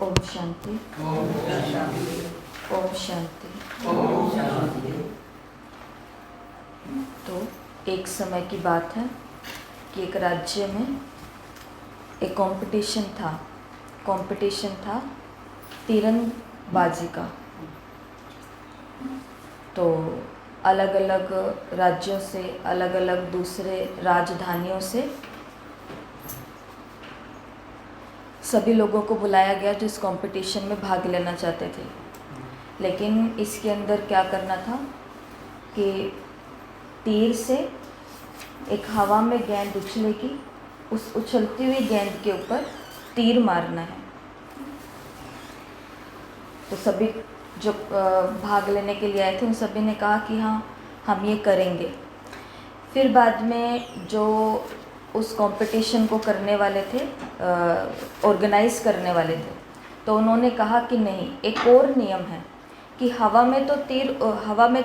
ओम शांति। ओम शांति। तो एक समय की बात है कि एक राज्य में एक कंपटीशन था तीरंदाजी का। तो अलग अलग राज्यों से, अलग अलग दूसरे राजधानियों से सभी लोगों को बुलाया गया जो इस कंपटीशन में भाग लेना चाहते थे। लेकिन इसके अंदर क्या करना था कि तीर से एक हवा में गेंद उछलेगी, उस उछलती हुई गेंद के ऊपर तीर मारना है। तो सभी जो भाग लेने के लिए आए थे उन सभी ने कहा कि हाँ, हम ये करेंगे। फिर बाद में जो उस कंपटीशन को करने वाले थे, ऑर्गेनाइज करने वाले थे, तो उन्होंने कहा कि नहीं, एक और नियम है कि हवा में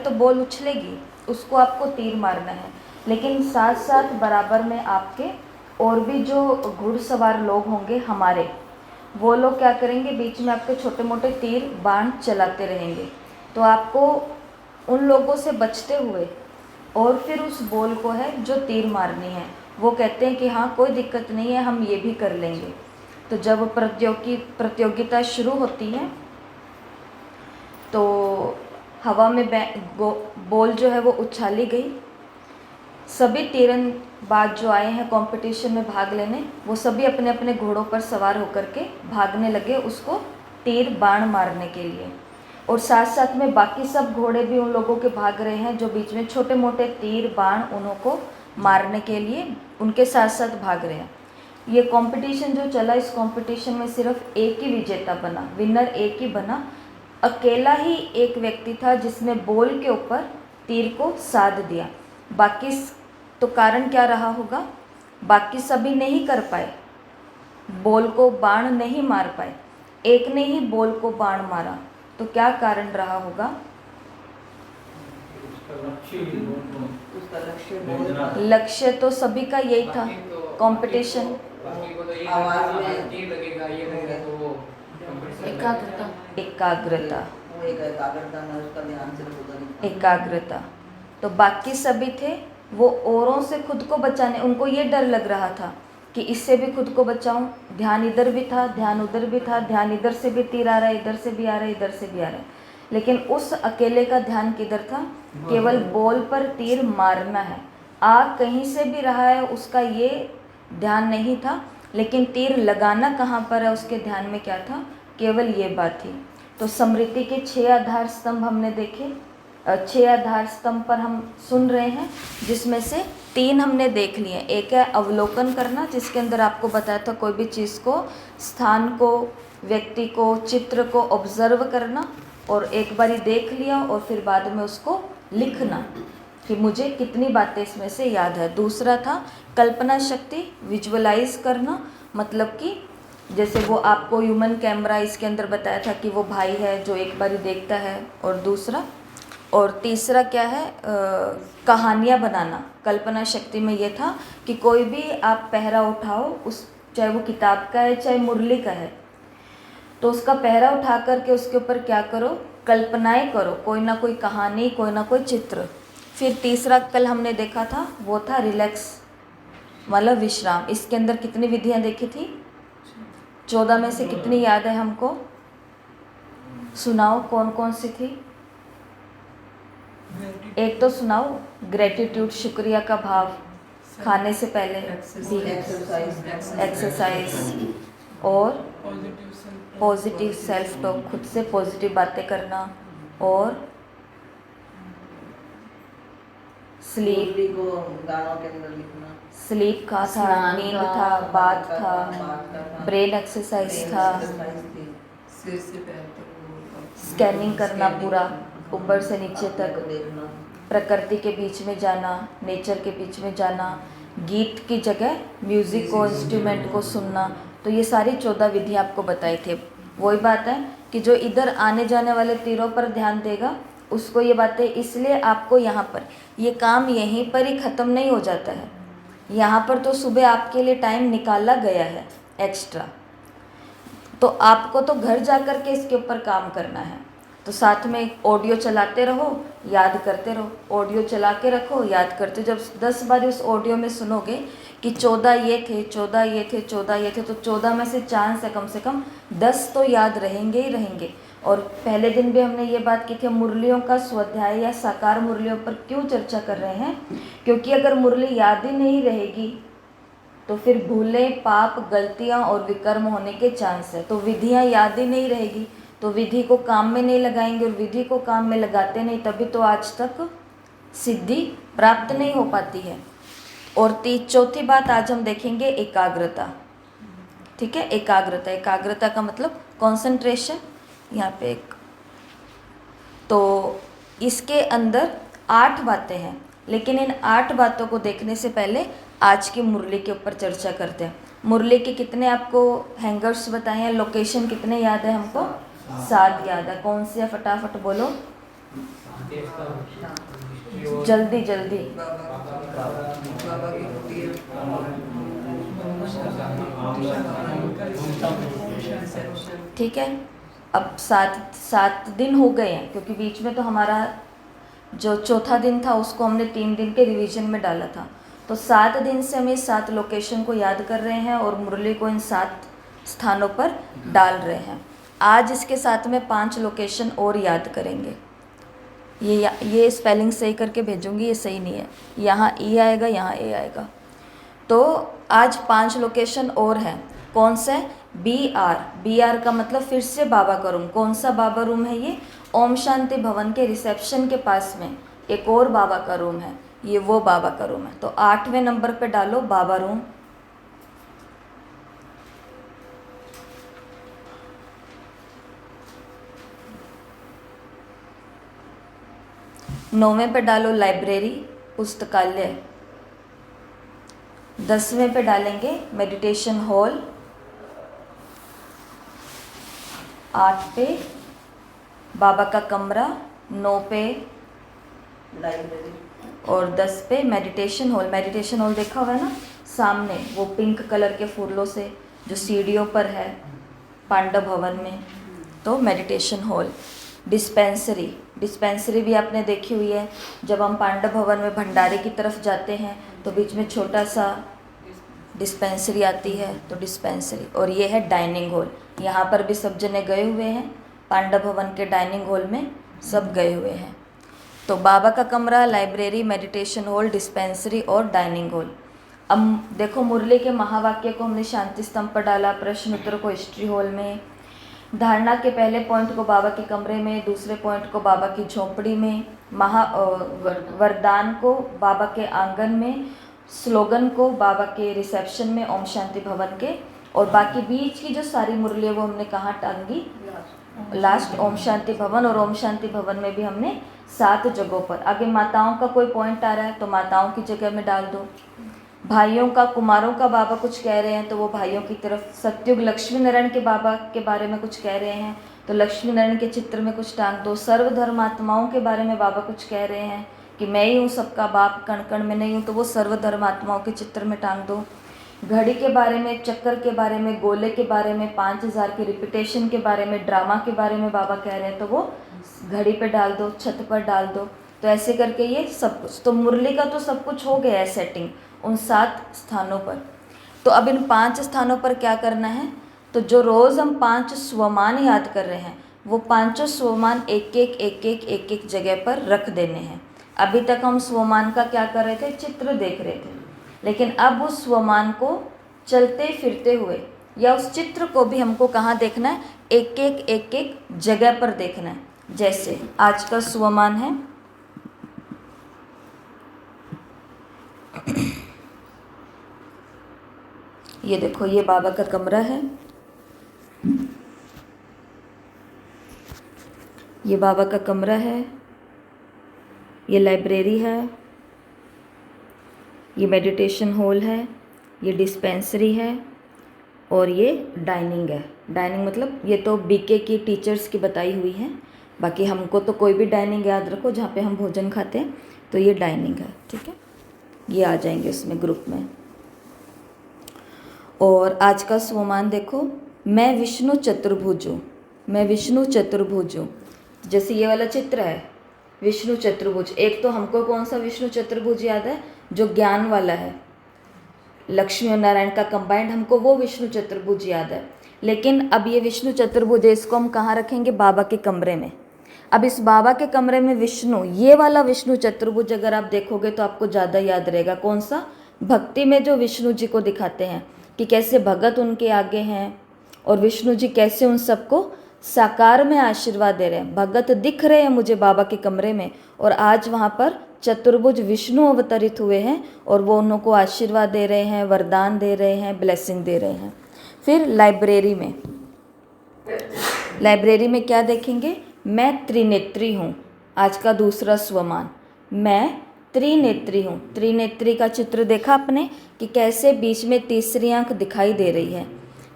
तो बॉल उछलेगी, उसको आपको तीर मारना है, लेकिन साथ साथ बराबर में आपके और भी जो घुड़सवार लोग होंगे हमारे, वो लोग क्या करेंगे, बीच में आपके छोटे मोटे तीर बाण चलाते रहेंगे। तो आपको उन लोगों से बचते हुए और फिर उस बॉल को है जो तीर मारनी है, वो कहते हैं कि हाँ, कोई दिक्कत नहीं है, हम ये भी कर लेंगे। तो जब प्रतियोगिता शुरू होती है तो हवा में बॉल जो है वो उछाली गई। सभी तीरंदाज जो आए हैं कंपटीशन में भाग लेने, वो सभी अपने अपने घोड़ों पर सवार होकर के भागने लगे उसको तीर बाण मारने के लिए। और साथ साथ में बाकी सब घोड़े भी उन लोगों के भाग रहे हैं जो बीच में छोटे मोटे तीर बाण उनको मारने के लिए उनके साथ साथ भाग रहे हैं। ये कंपटीशन जो चला, इस कंपटीशन में सिर्फ एक ही विजेता बना, विनर एक ही बना। अकेला ही एक व्यक्ति था जिसने बॉल के ऊपर तीर को साध दिया। बाकी तो कारण क्या रहा होगा, बाकी सभी नहीं कर पाए, बॉल को बाण नहीं मार पाए, एक ने ही बॉल को बाण मारा। तो क्या कारण रहा होगा? लक्ष्य तो सभी का यही था, कंपटीशन। एकाग्रता। तो बाकी सभी थे, वो औरों से खुद को बचाने, उनको ये डर लग रहा था कि इससे भी खुद को बचाऊं। ध्यान इधर भी था, ध्यान उधर भी था, ध्यान इधर से भी तीर आ रहा है, इधर से भी आ रहा है, इधर से भी आ रहा है। लेकिन उस अकेले का ध्यान किधर था? केवल बॉल पर तीर मारना है। आ कहीं से भी रहा है उसका ये ध्यान नहीं था, लेकिन तीर लगाना कहाँ पर है उसके ध्यान में क्या था? केवल ये बात थी। तो स्मृति के 6 आधार स्तंभ हमने देखे, 6 आधार स्तंभ पर हम सुन रहे हैं, जिसमें से 3 हमने देख लिए। एक है अवलोकन करना, जिसके अंदर आपको बताया था कोई भी चीज़ को, स्थान को, व्यक्ति को, चित्र को ऑब्जर्व करना और एक बारी देख लिया और फिर बाद में उसको लिखना कि मुझे कितनी बातें इसमें से याद है। दूसरा था कल्पना शक्ति, विजुअलाइज करना, मतलब कि जैसे वो आपको ह्यूमन कैमरा इसके अंदर बताया था कि वो भाई है जो एक बारी देखता है। और तीसरा क्या है, कहानियाँ बनाना। कल्पना शक्ति में ये था कि कोई भी आप पहरा उठाओ, उस चाहे वो किताब का है चाहे मुरली का है, तो उसका पहरा उठा करके उसके ऊपर क्या करो, कल्पनाएं करो, कोई ना कोई कहानी, कोई ना कोई चित्र। फिर तीसरा कल हमने देखा था वो था रिलैक्स, मतलब विश्राम। इसके अंदर कितनी विधियां देखी थी? 14 में से कितनी याद है हमको? सुनाओ कौन कौन सी थी? एक तो सुनाओ, ग्रेटिट्यूड, शुक्रिया का भाव, खाने से पहले एक्सरसाइज, और पॉजिटिव सेल्फ टॉक, खुद से पॉजिटिव बातें करना, और स्लीप को गानों के अंदर लिखना, स्लीप का था, नींद था, बात था, ब्रेन एक्सरसाइज था, स्कैनिंग करना पूरा ऊपर से नीचे तक, प्रकृति के बीच में जाना, नेचर के बीच में जाना, गीत की जगह म्यूज़िक को, इंस्ट्रूमेंट को सुनना। तो ये सारी 14 विधि आपको बताई थी। वही बात है कि जो इधर आने जाने वाले तीरों पर ध्यान देगा उसको ये बातें, इसलिए आपको यहाँ पर ये काम यहीं पर ही ख़त्म नहीं हो जाता है। यहाँ पर तो सुबह आपके लिए टाइम निकाला गया है एक्स्ट्रा, तो आपको तो घर जा कर के इसके ऊपर काम करना है। तो साथ में ऑडियो चलाते रहो, याद करते रहो, ऑडियो चला के रखो, याद करते। जब 10 बार उस ऑडियो में सुनोगे कि 14 ये थे, 14 ये थे, 14 ये थे, तो 14 में से चांस है कम से कम 10 तो याद रहेंगे ही रहेंगे। और पहले दिन भी हमने ये बात की थी, मुरलियों का स्वाध्याय या साकार मुरलियों पर क्यों चर्चा कर रहे हैं, क्योंकि अगर मुरली याद ही नहीं रहेगी तो फिर भूलें, पाप, गलतियां और विकर्म होने के चांस है। तो विधियां याद ही नहीं रहेगी तो विधि को काम में नहीं लगाएंगे, और विधि को काम में लगाते नहीं तभी तो आज तक सिद्धि प्राप्त नहीं हो पाती है। और चौथी बात आज हम देखेंगे एकाग्रता। ठीक है, एकाग्रता। एकाग्रता का मतलब कॉन्सेंट्रेशन। यहाँ पे एक तो इसके अंदर 8 बातें हैं, लेकिन इन 8 बातों को देखने से पहले आज की मुरली के ऊपर चर्चा करते हैं। मुरली के कितने आपको हैंगर्स बताए हैं, लोकेशन कितने याद है हमको? 7 याद है। कौन से है फटाफट बोलो, जल्दी जल्दी। ठीक है, अब 7 दिन हो गए हैं, क्योंकि बीच में तो हमारा जो चौथा दिन था उसको हमने 3 दिन के रिवीजन में डाला था। तो 7 दिन से हम इस 7 लोकेशन को याद कर रहे हैं और मुरली को इन 7 स्थानों पर डाल रहे हैं। आज इसके साथ में 5 लोकेशन और याद करेंगे। ये स्पेलिंग सही करके भेजूंगी, ये सही नहीं है, यहाँ ई आएगा, यहाँ ए आएगा। तो आज 5 लोकेशन और हैं। कौन सा है? BR का मतलब फिर से बाबा का रूम। कौन सा बाबा रूम है ये? ओम शांति भवन के रिसेप्शन के पास में एक और बाबा का रूम है, ये वो बाबा का रूम है। तो 8वें नंबर पे डालो बाबा रूम। 9वें पे डालो लाइब्रेरी, पुस्तकालय। 10वें पे डालेंगे मेडिटेशन हॉल। 8 पे बाबा का कमरा, 9 पे लाइब्रेरी और 10 पे मेडिटेशन हॉल। मेडिटेशन हॉल देखा हुआ है ना सामने, वो पिंक कलर के फूलों से जो सीढ़ियों पर है पांडव भवन में, तो मेडिटेशन हॉल। डिस्पेंसरी भी आपने देखी हुई है। जब हम पांडव भवन में भंडारे की तरफ जाते हैं तो बीच में छोटा सा डिस्पेंसरी आती है, तो डिस्पेंसरी। और ये है डाइनिंग हॉल, यहाँ पर भी सब जने गए हुए हैं, पांडव भवन के डाइनिंग हॉल में सब गए हुए हैं। तो बाबा का कमरा, लाइब्रेरी, मेडिटेशन हॉल, डिस्पेंसरी और डाइनिंग हॉल। अब देखो मुरली के महावाक्य को हमने शांति स्तंभ पर डाला, प्रश्न उत्तर को हिस्ट्री हॉल में, धारणा के पहले पॉइंट को बाबा के कमरे में, दूसरे पॉइंट को बाबा की झोंपड़ी में, वरदान को बाबा के आंगन में, स्लोगन को बाबा के रिसेप्शन में ओम शांति भवन के, और बाकी बीच की जो सारी मुरली है वो हमने कहाँ टांगी? लास्ट ओम शांति भवन। और ओम शांति भवन में भी हमने 7 जगहों पर। आगे माताओं का कोई पॉइंट आ रहा है तो माताओं की जगह में डाल दो। भाइयों का, कुमारों का बाबा कुछ कह रहे हैं तो वो भाइयों की तरफ। सत्युग लक्ष्मी नारायण के बाबा के बारे में कुछ कह रहे हैं तो लक्ष्मी नारायण के चित्र में कुछ टांग दो। सर्वधर्मात्माओं के बारे में बाबा कुछ कह रहे हैं कि मैं ही हूँ सबका बाप, कण कण में नहीं हूँ, तो वो सर्वधर्मात्माओं के चित्र में टांग दो। घड़ी के बारे में, चक्कर के बारे में, गोले के बारे में, 5000 के रिपीटेशन के बारे में, ड्रामा के बारे में बाबा कह रहे हैं तो वो घड़ी पे डाल दो, छत पर डाल दो। तो ऐसे करके ये सब कुछ। तो मुरली का तो सब कुछ हो गया है सेटिंग उन 7 स्थानों पर। तो अब इन 5 स्थानों पर क्या करना है? तो जो रोज़ हम 5 स्वमान याद कर रहे हैं वो 5 स्वमान एक एक जगह पर रख देने हैं। अभी तक हम स्वमान का क्या कर रहे थे? चित्र देख रहे थे, लेकिन अब उस स्वमान को चलते फिरते हुए या उस चित्र को भी हमको कहाँ देखना है? एक एक जगह पर देखना है। जैसे आज का स्वमान है, ये देखो, ये बाबा का कमरा है, ये बाबा का कमरा है, ये लाइब्रेरी है, ये मेडिटेशन हॉल है, ये डिस्पेंसरी है और ये डाइनिंग है। डाइनिंग मतलब ये तो बीके की टीचर्स की बताई हुई है, बाकी हमको तो कोई भी डाइनिंग याद रखो जहाँ पे हम भोजन खाते हैं, तो ये डाइनिंग है। ठीक है, ये आ जाएंगे उसमें ग्रुप में। और आज का स्वमान देखो, मैं विष्णु चतुर्भुज हूँ, मैं विष्णु चतुर्भुज हूँ। जैसे ये वाला चित्र है विष्णु चतुर्भुज, एक तो हमको कौन सा विष्णु चतुर्भुज याद है, जो ज्ञान वाला है, लक्ष्मी और नारायण का कंबाइंड, हमको वो विष्णु चतुर्भुज याद है। लेकिन अब ये विष्णु चतुर्भुज है, इसको हम कहाँ रखेंगे, बाबा के कमरे में। अब इस बाबा के कमरे में विष्णु, ये वाला विष्णु चतुर्भुज अगर आप देखोगे तो आपको ज़्यादा याद रहेगा। कौन सा, भक्ति में जो विष्णु जी को दिखाते हैं कि कैसे भगत उनके आगे हैं और विष्णु जी कैसे उन सबको साकार में आशीर्वाद दे रहे हैं। भगत दिख रहे हैं मुझे बाबा के कमरे में, और आज वहाँ पर चतुर्भुज विष्णु अवतरित हुए हैं और वो उनको आशीर्वाद दे रहे हैं, वरदान दे रहे हैं, ब्लेसिंग दे रहे हैं। फिर लाइब्रेरी में, लाइब्रेरी में क्या देखेंगे, मैं त्रिनेत्री हूँ। आज का दूसरा स्वमान, मैं त्रिनेत्री हूँ। त्रिनेत्री का चित्र देखा आपने कि कैसे बीच में तीसरी आंख दिखाई दे रही है।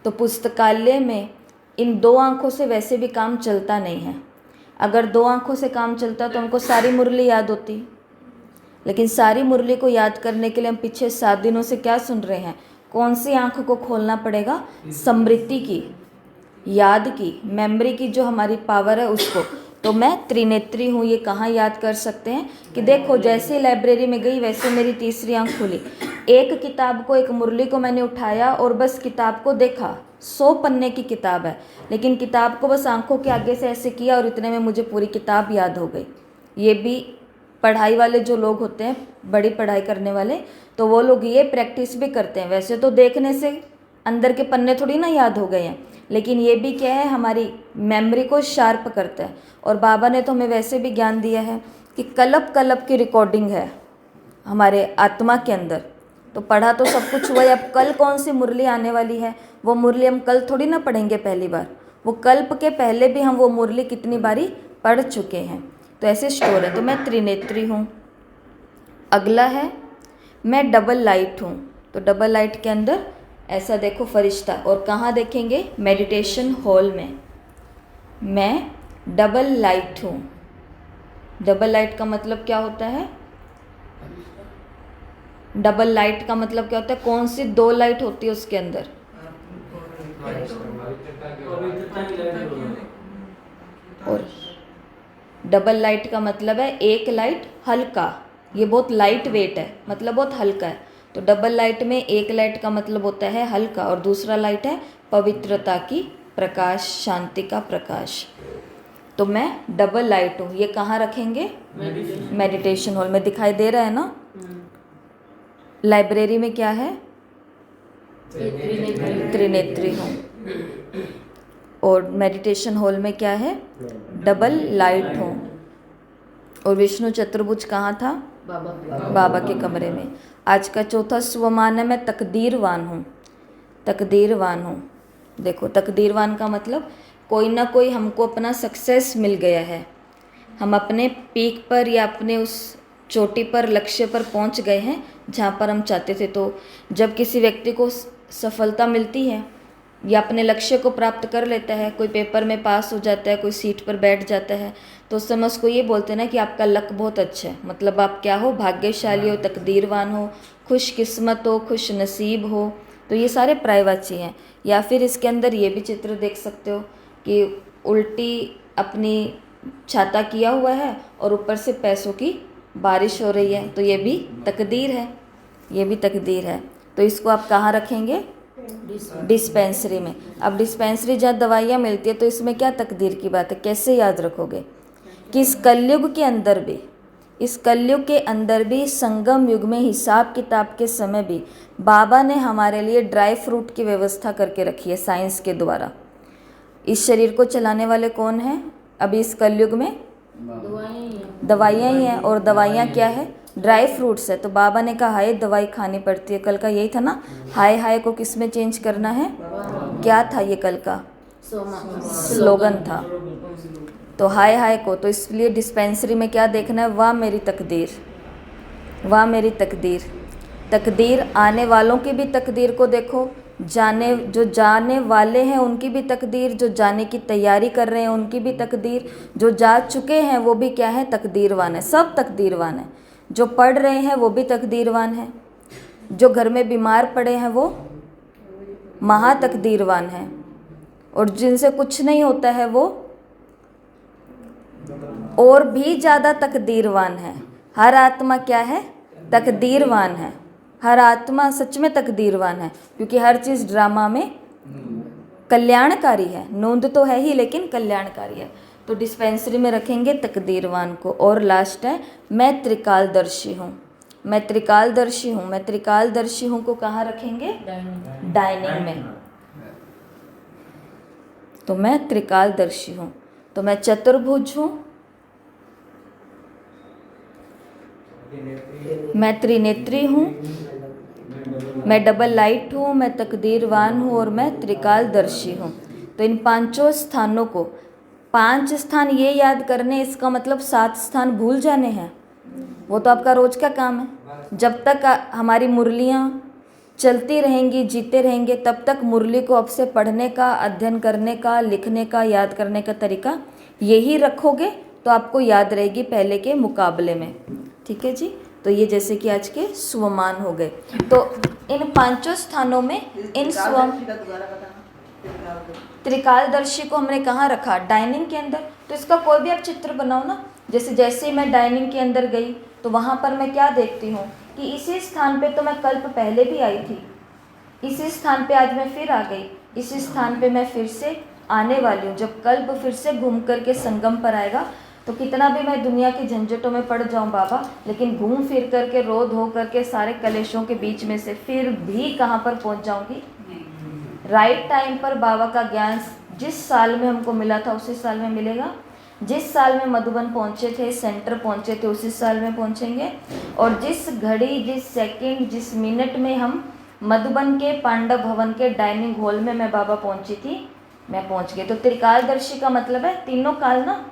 तो पुस्तकालय में इन दो आंखों से वैसे भी काम चलता नहीं है। अगर दो आंखों से काम चलता तो हमको सारी मुरली याद होती, लेकिन सारी मुरली को याद करने के लिए हम पिछले 7 दिनों से क्या सुन रहे हैं, कौन सी आंख को खोलना पड़ेगा, स्मृति की, याद की, मेमोरी की जो हमारी पावर है उसको। तो मैं त्रिनेत्री हूँ, ये कहाँ याद कर सकते हैं कि देखो जैसे लाइब्रेरी में गई वैसे मेरी तीसरी आंख खुली, एक किताब को, एक मुरली को मैंने उठाया और बस किताब को देखा। 100 पन्ने की किताब है, लेकिन किताब को बस आंखों के आगे से ऐसे किया और इतने में मुझे पूरी किताब याद हो गई। ये भी पढ़ाई वाले जो लोग होते हैं, बड़ी पढ़ाई करने वाले, तो वो लोग ये प्रैक्टिस भी करते हैं। वैसे तो देखने से अंदर के पन्ने थोड़ी ना याद हो गए हैं, लेकिन ये भी क्या है, हमारी मेमोरी को शार्प करता है। और बाबा ने तो हमें वैसे भी ज्ञान दिया है कि कल्प कल्प की रिकॉर्डिंग है हमारे आत्मा के अंदर। तो पढ़ा तो सब कुछ हुआ है, अब कल कौन सी मुरली आने वाली है, वो मुरली हम कल थोड़ी ना पढ़ेंगे पहली बार, वो कल्प के पहले भी हम वो मुरली कितनी बारी पढ़ चुके हैं। तो ऐसे स्टोर है। तो मैं त्रिनेत्री हूँ। अगला है मैं डबल लाइट हूँ। तो डबल लाइट के अंदर ऐसा देखो फरिश्ता, और कहाँ देखेंगे, मेडिटेशन हॉल में। मैं डबल लाइट हूँ। डबल लाइट का मतलब क्या होता है, डबल लाइट का मतलब क्या होता है, कौन सी 2 लाइट होती है उसके अंदर, और डबल लाइट का मतलब है एक लाइट हल्का, ये बहुत लाइट वेट है, मतलब बहुत हल्का है। तो डबल लाइट में एक लाइट का मतलब होता है हल्का और दूसरा लाइट है पवित्रता की प्रकाश, शांति का प्रकाश। तो मैं डबल लाइट हूँ। ये कहाँ रखेंगे, मेडिटेशन हॉल में। दिखाई दे रहा है ना। लाइब्रेरी में क्या है, त्रिनेत्री हूँ। और मेडिटेशन हॉल में क्या है, डबल लाइट हूँ। और विष्णु चतुर्भुज कहाँ था, बाबा के कमरे में। आज का चौथा स्वमान है मैं तकदीरवान हूँ। तकदीरवान हूँ। देखो तकदीरवान का मतलब कोई ना कोई हमको अपना सक्सेस मिल गया है, हम अपने पीक पर या अपने उस चोटी पर, लक्ष्य पर पहुंच गए हैं जहां पर हम चाहते थे। तो जब किसी व्यक्ति को सफलता मिलती है या अपने लक्ष्य को प्राप्त कर लेता है, कोई पेपर में पास हो जाता है, कोई सीट पर बैठ जाता है, तो उस समय उसको ये बोलते हैं ना कि आपका लक बहुत अच्छा है। मतलब आप क्या हो, भाग्यशाली हो, तकदीरवान हो, खुशकिस्मत हो, खुश नसीब हो। तो ये सारे पर्यायवाची हैं। या फिर इसके अंदर ये भी चित्र देख सकते हो कि उल्टी अपनी छाता किया हुआ है और ऊपर से पैसों की बारिश हो रही है, तो ये भी तकदीर है, ये भी तकदीर है। तो इसको आप कहाँ रखेंगे, डिस्पेंसरी में। अब डिस्पेंसरी जहाँ दवाइयाँ मिलती है, तो इसमें क्या तकदीर की बात है, कैसे याद रखोगे कि इस कलयुग के अंदर भी, इस कलयुग के अंदर भी, संगम युग में हिसाब किताब के समय भी बाबा ने हमारे लिए ड्राई फ्रूट की व्यवस्था करके रखी है साइंस के द्वारा। इस शरीर को चलाने वाले कौन हैं अभी इस कलयुग में, दवाइयाँ ही हैं। और दवाइयाँ क्या है, ड्राई फ्रूट्स है। तो बाबा ने कहा हाय दवाई खानी पड़ती है। कल का यही था ना, हाय हाय को किस में चेंज करना है, क्या था ये कल का स्लोगन था, तो हाय हाय को। तो इसलिए डिस्पेंसरी में क्या देखना है, वाह मेरी तकदीर, वाह मेरी तकदीर। तकदीर आने वालों की भी तकदीर को देखो, जो जाने वाले हैं उनकी भी तकदीर, जो जाने की तैयारी कर रहे हैं उनकी भी तकदीर, जो जा चुके हैं वो भी क्या है, तकदीरवान है। सब तकदीरवान है। जो पढ़ रहे हैं वो भी तकदीरवान है, जो घर में बीमार पड़े हैं वो महा तकदीरवान है, और जिनसे कुछ नहीं होता है वो और भी ज़्यादा तकदीरवान है। हर आत्मा क्या है? तकदीरवान है। हर आत्मा सच में तकदीरवान है, क्योंकि हर चीज़ ड्रामा में कल्याणकारी है। नोंद तो है ही, लेकिन कल्याणकारी है। तो डिस्पेंसरी में रखेंगे तकदीरवान को। और लास्ट है मैं त्रिकालदर्शी हूँ। मैं त्रिकालदर्शी हूँ। मैं त्रिकालदर्शी हूँ को कहाँ रखेंगे? डाइनिंग में। तो मैं त्रिकालदर्शी हूँ। तो मैं चतुर्भुज हूँ, मैं त्रिनेत्री हूँ, मैं डबल लाइट हूँ, मैं तकदीरवान हूँ और मैं त्रिकालदर्शी हूँ। तो इन पांचों स्थानों को, 5 स्थान ये याद करने, इसका मतलब 7 स्थान भूल जाने हैं। वो तो आपका रोज का काम है। जब तक हमारी मुरलियाँ चलती रहेंगी, जीते रहेंगे, तब तक मुरली को अब से पढ़ने का, अध्ययन करने का, लिखने का, याद करने का तरीका यही रखोगे तो आपको याद रहेगी पहले के मुकाबले में। ठीक है जी। तो ये जैसे कि आज के स्वमान हो गए। तो इन 5 स्थानों में इन त्रिकालदर्शी को हमने कहाँ रखा? डाइनिंग के अंदर। तो इसका कोई भी आप चित्र बनाओ ना। जैसे ही मैं डाइनिंग के अंदर गई तो वहाँ पर मैं क्या देखती हूँ कि इसी स्थान पे तो मैं कल्प पहले भी आई थी, इसी स्थान पे आज मैं फिर आ गई, इसी स्थान पे मैं फिर से आने वाली हूँ। जब कल्प फिर से घूम करके संगम पर आएगा तो कितना भी मैं दुनिया की झंझटों में पड़ जाऊँ बाबा, लेकिन घूम फिर करके, रो धो करके, सारे कलेशों के बीच में से फिर भी कहाँ पर पहुँच जाऊँगी? राइट टाइम पर बाबा का ज्ञान जिस साल में हमको मिला था उसी साल में मिलेगा। जिस साल में मधुबन पहुँचे थे, सेंटर पहुँचे थे, उसी साल में पहुँचेंगे। और जिस घड़ी, जिस सेकंड, जिस मिनट में हम मधुबन के पांडव भवन के डाइनिंग हॉल में मैं बाबा पहुँची थी, मैं पहुँच गई। तो त्रिकालदर्शी का मतलब है तीनों काल ना,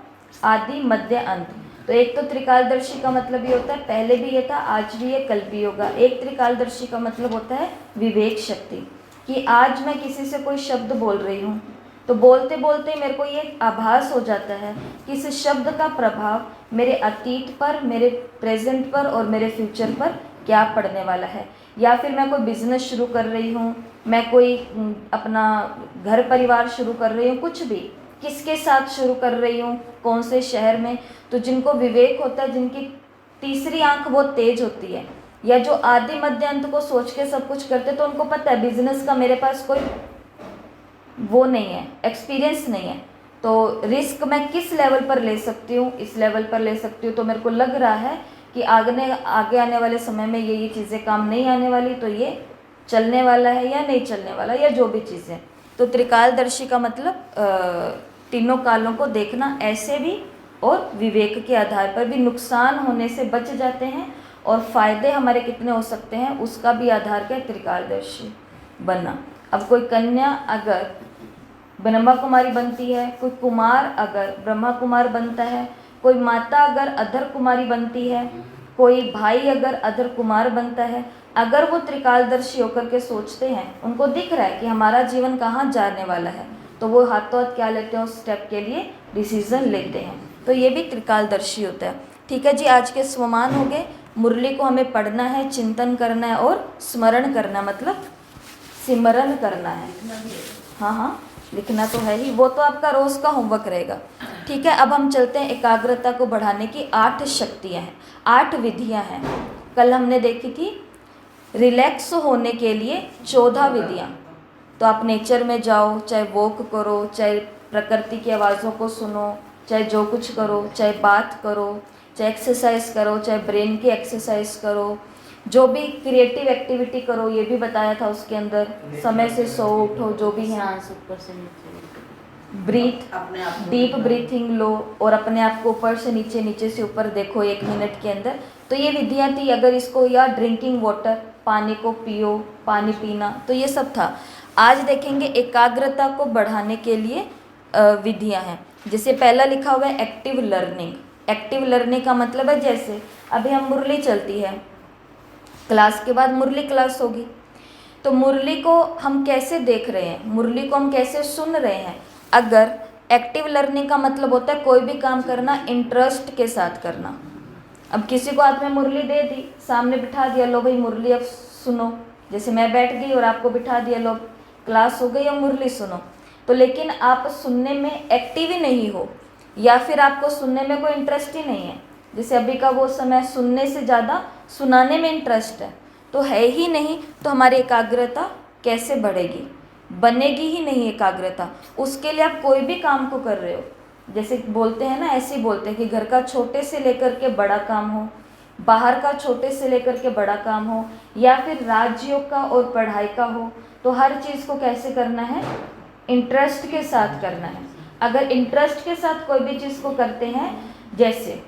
आदि मध्य अंत। तो एक तो त्रिकालदर्शी का मतलब ये होता है पहले भी ये था, आज भी ये, कल भी होगा। एक त्रिकालदर्शी का मतलब होता है विवेक शक्ति, कि आज मैं किसी से कोई शब्द बोल रही हूँ तो बोलते बोलते मेरे को ये आभास हो जाता है कि इस शब्द का प्रभाव मेरे अतीत पर, मेरे प्रेजेंट पर और मेरे फ्यूचर पर क्या पड़ने वाला है। या फिर मैं कोई बिजनेस शुरू कर रही हूँ, मैं कोई अपना घर परिवार शुरू कर रही हूँ, कुछ भी, किसके साथ शुरू कर रही हूँ, कौन से शहर में। तो जिनको विवेक होता है, जिनकी तीसरी आंख बहुत तेज होती है, या जो आदि मध्य अंत को सोच के सब कुछ करते, तो उनको पता है बिजनेस का मेरे पास कोई वो नहीं है, एक्सपीरियंस नहीं है, तो रिस्क मैं किस लेवल पर ले सकती हूँ, इस लेवल पर ले सकती हूँ। तो मेरे को लग रहा है कि आगे आने वाले समय में ये चीज़ें काम नहीं आने वाली, तो ये चलने वाला है या नहीं चलने वाला, या जो भी चीज़ें। तो त्रिकालदर्शी का मतलब तीनों कालों को देखना, ऐसे भी और विवेक के आधार पर भी नुकसान होने से बच जाते हैं, और फायदे हमारे कितने हो सकते हैं उसका भी आधार क्या है? त्रिकालदर्शी बनना। अब कोई कन्या अगर ब्रह्मा कुमारी बनती है, कोई कुमार अगर ब्रह्मा कुमार बनता है, कोई माता अगर अधर कुमारी बनती है, कोई भाई अगर अधर कुमार बनता है, अगर वो त्रिकालदर्शी होकर के सोचते हैं, उनको दिख रहा है कि हमारा जीवन कहाँ जाने वाला है, तो वो हाथों हाथ क्या लेते हैं? उस स्टेप के लिए डिसीजन लेते हैं। तो ये भी त्रिकालदर्शी होता है। ठीक है जी। आज के स्वमान हो गए। मुरली को हमें पढ़ना है, चिंतन करना है और स्मरण करना, मतलब सिमरन करना है। हाँ हाँ, लिखना तो है ही, वो तो आपका रोज का होमवर्क रहेगा। ठीक है। अब हम चलते हैं एकाग्रता को बढ़ाने की 8 शक्तियाँ हैं, 8 विधियाँ हैं। कल हमने देखी थी रिलैक्स होने के लिए 14 विधियाँ। तो आप नेचर में जाओ, चाहे वॉक करो, चाहे प्रकृति की आवाज़ों को सुनो, चाहे जो कुछ करो, चाहे बात करो, चाहे एक्सरसाइज करो, चाहे ब्रेन की एक्सरसाइज करो, जो भी क्रिएटिव एक्टिविटी करो, ये भी बताया था उसके अंदर। समय से सो उठो, जो भी है, ब्रीथ, डीप ब्रीथिंग लो और अपने आप को ऊपर से नीचे, नीचे से ऊपर देखो 1 मिनट के अंदर। तो ये विधियाँ थी। अगर इसको, या ड्रिंकिंग वाटर, पानी को पियो, पानी पीना, तो ये सब था। आज देखेंगे एकाग्रता को बढ़ाने के लिए विधियाँ हैं। जैसे पहला लिखा हुआ है एक्टिव लर्निंग। एक्टिव लर्निंग का मतलब है, जैसे अभी हम मुरली चलती है, क्लास के बाद मुरली क्लास होगी, तो मुरली को हम कैसे देख रहे हैं, मुरली को हम कैसे सुन रहे हैं। अगर एक्टिव लर्निंग का मतलब होता है कोई भी काम करना इंटरेस्ट के साथ करना। अब किसी को हाथ में मुरली दे दी, सामने बिठा दिया, लो भाई मुरली अब सुनो। जैसे मैं बैठ गई और आपको बिठा दिया, लो क्लास हो गई और मुरली सुनो। तो लेकिन आप सुनने में एक्टिव ही नहीं हो, या फिर आपको सुनने में कोई इंटरेस्ट ही नहीं है, जैसे अभी का वो समय सुनने से ज़्यादा सुनाने में इंटरेस्ट है, तो है ही नहीं, तो हमारी एकाग्रता कैसे बढ़ेगी? बनेगी ही नहीं एकाग्रता। उसके लिए आप कोई भी काम को कर रहे हो, जैसे बोलते हैं ना, ऐसे ही बोलते हैं कि घर का छोटे से लेकर के बड़ा काम हो, बाहर का छोटे से लेकर के बड़ा काम हो, या फिर राजयोग का और पढ़ाई का हो, तो हर चीज़ को कैसे करना है? इंटरेस्ट के साथ करना है। अगर इंटरेस्ट के साथ कोई भी चीज़ को करते हैं, जैसे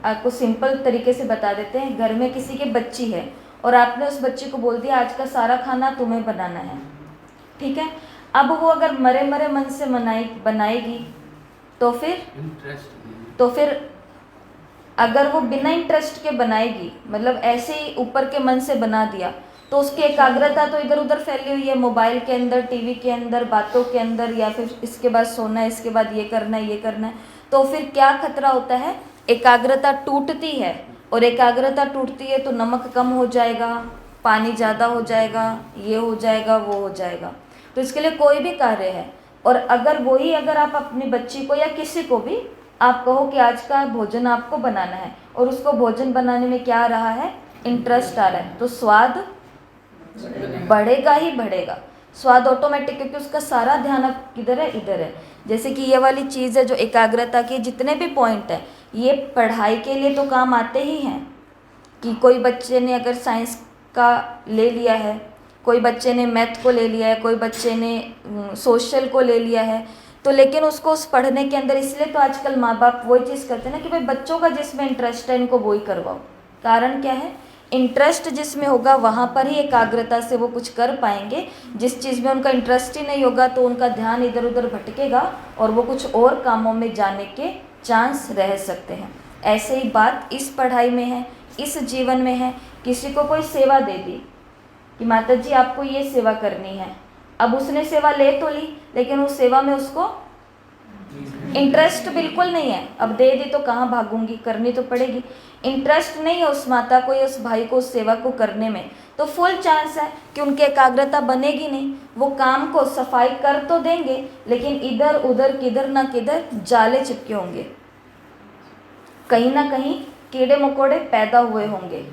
आपको सिंपल तरीके से बता देते हैं, घर में किसी की बच्ची है और आपने उस बच्ची को बोल दिया आज का सारा खाना तुम्हें बनाना है, ठीक है। अब वो अगर मरे मरे मन से बनाएगी तो फिर अगर वो बिना इंटरेस्ट के बनाएगी, मतलब ऐसे ही ऊपर के मन से बना दिया, तो उसकी एकाग्रता तो इधर उधर फैली हुई है, मोबाइल के अंदर, टीवी के अंदर, बातों के अंदर, या फिर इसके बाद सोना है, इसके बाद ये करना है, ये करना है, तो फिर क्या खतरा होता है? एकाग्रता टूटती है, और एकाग्रता टूटती है तो नमक कम हो जाएगा, पानी ज़्यादा हो जाएगा, ये हो जाएगा, वो हो जाएगा। तो इसके लिए कोई भी कार्य है, और अगर आप अपनी बच्ची को या किसी को भी आप कहो कि आज का भोजन आपको बनाना है, और उसको भोजन बनाने में क्या आ रहा है? इंटरेस्ट आ रहा है, तो स्वाद बढ़ेगा ही बढ़ेगा, स्वाद ऑटोमेटिक, क्योंकि उसका सारा ध्यान अब किधर है? इधर है। जैसे कि ये वाली चीज़ है जो एकाग्रता के जितने भी पॉइंट है, ये पढ़ाई के लिए तो काम आते ही हैं, कि कोई बच्चे ने अगर साइंस का ले लिया है, कोई बच्चे ने मैथ को ले लिया है, कोई बच्चे ने सोशल को ले लिया है, तो लेकिन उसको उस पढ़ने के अंदर, इसलिए तो आजकल माँ बाप वही चीज़ करते हैं ना कि भाई बच्चों का जिसमें इंटरेस्ट है इनको वही करवाओ। कारण क्या है? इंटरेस्ट जिसमें होगा वहाँ पर ही एकाग्रता से वो कुछ कर पाएंगे। जिस चीज़ में उनका इंटरेस्ट ही नहीं होगा तो उनका ध्यान इधर उधर भटकेगा और वो कुछ और कामों में जाने के चांस रह सकते हैं। ऐसे ही बात इस पढ़ाई में है, इस जीवन में है। किसी को कोई सेवा दे दी कि माता जी आपको ये सेवा करनी है, अब उसने सेवा ले तो ली, लेकिन उस सेवा में उसको इंटरेस्ट बिल्कुल नहीं है। अब दे दी तो कहाँ भागूंगी, करनी तो पड़ेगी। इंटरेस्ट नहीं है उस माता को या उस भाई को उस सेवा को करने में, तो फुल चांस है कि उनकी एकाग्रता बनेगी नहीं। वो काम को सफाई कर तो देंगे, लेकिन इधर उधर किधर ना किधर जाले चिपके होंगे, कहीं ना कहीं कीड़े मकोड़े पैदा हुए होंगे,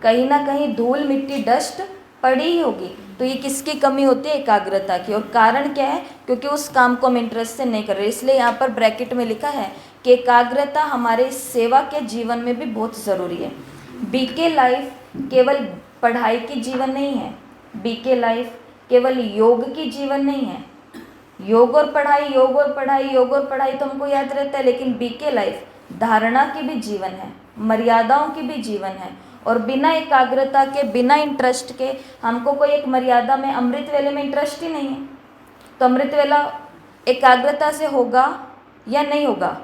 कहीं ना कहीं धूल मिट्टी डस्ट पड़ी ही होगी। तो ये किसकी कमी होती है? एकाग्रता की। और कारण क्या है? क्योंकि उस काम को हम इंटरेस्ट से नहीं कर रहे। इसलिए यहाँ पर ब्रैकेट में लिखा है कि एकाग्रता हमारे सेवा के जीवन में भी बहुत ज़रूरी है। बीके लाइफ केवल पढ़ाई की जीवन नहीं है, बीके लाइफ केवल योग की जीवन नहीं है। योग और पढ़ाई, योग और पढ़ाई, योग और पढ़ाई तो हमको याद रहता है, लेकिन बीके लाइफ धारणा की भी जीवन है, मर्यादाओं की भी जीवन है। और बिना एकाग्रता के, बिना इंटरेस्ट के, हमको कोई एक मर्यादा में, अमृत वेले में इंटरेस्ट ही नहीं है, तो अमृत वेला एकाग्रता से होगा या नहीं होगा?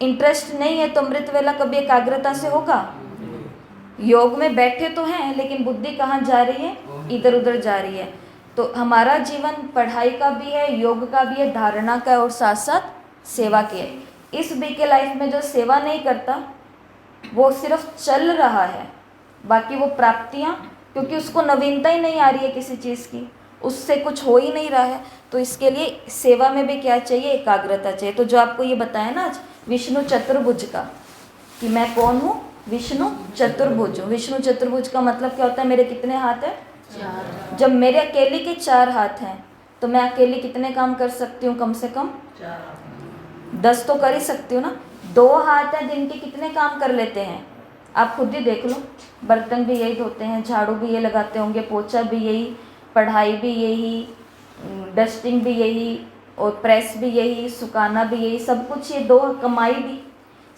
इंटरेस्ट नहीं है तो अमृत वेला कभी एकाग्रता से होगा? योग में बैठे तो हैं, लेकिन बुद्धि कहाँ जा रही है? इधर उधर जा रही है। तो हमारा जीवन पढ़ाई का भी है, योग का भी है, धारणा का है, और साथ साथ सेवा के है। इस बीके लाइफ में जो सेवा नहीं करता वो सिर्फ चल रहा है, बाकी वो प्राप्तियाँ, क्योंकि उसको नवीनता ही नहीं आ रही है किसी चीज़ की, उससे कुछ हो ही नहीं रहा है। तो इसके लिए सेवा में भी क्या चाहिए? एकाग्रता चाहिए। तो जो आपको ये बताया ना आज विष्णु चतुर्भुज का, कि मैं कौन हूँ? विष्णु चतुर्भुज हूँ। विष्णु चतुर्भुज का मतलब क्या होता है? मेरे कितने हाथ हैं? 4। जब मेरे अकेले के 4 हाथ हैं तो मैं अकेले कितने काम कर सकती हूँ? कम से कम 10 तो कर ही सकती हूँ ना। 2 हाथ हैं, दिन के कितने काम कर लेते हैं? आप खुद ही देख लो। बर्तन भी यही धोते हैं, झाड़ू भी ये लगाते होंगे, पोछा भी यही, पढ़ाई भी यही, डस्टिंग भी यही, और प्रेस भी यही, सुखाना भी यही, सब कुछ ये 2। कमाई भी,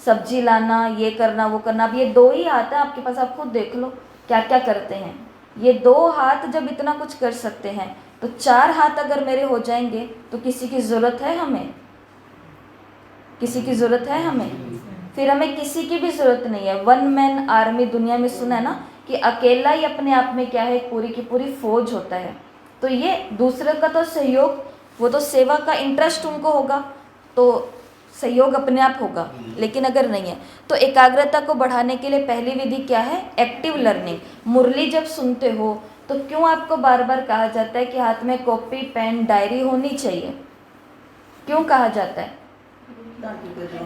सब्जी लाना, ये करना, वो करना, अब ये 2 ही हाथ हैं आपके पास। आप खुद देख लो क्या क्या करते हैं। ये 2 हाथ जब इतना कुछ कर सकते हैं, तो 4 हाथ अगर मेरे हो जाएंगे तो किसी की ज़रूरत है हमें? किसी की ज़रूरत है हमें? फिर हमें किसी की भी ज़रूरत नहीं है। 1 मैन आर्मी दुनिया में सुना है ना, कि अकेला ही अपने आप में क्या है? पूरी की पूरी फौज होता है। तो ये दूसरे का तो सहयोग, वो तो सेवा का इंटरेस्ट उनको होगा तो सहयोग अपने आप होगा, लेकिन अगर नहीं है तो एकाग्रता को बढ़ाने के लिए पहली विधि क्या है? Active learning. मुरली जब सुनते हो तो क्यों आपको बार बार कहा जाता है कि हाथ में कॉपी पेन डायरी होनी चाहिए? क्यों कहा जाता है?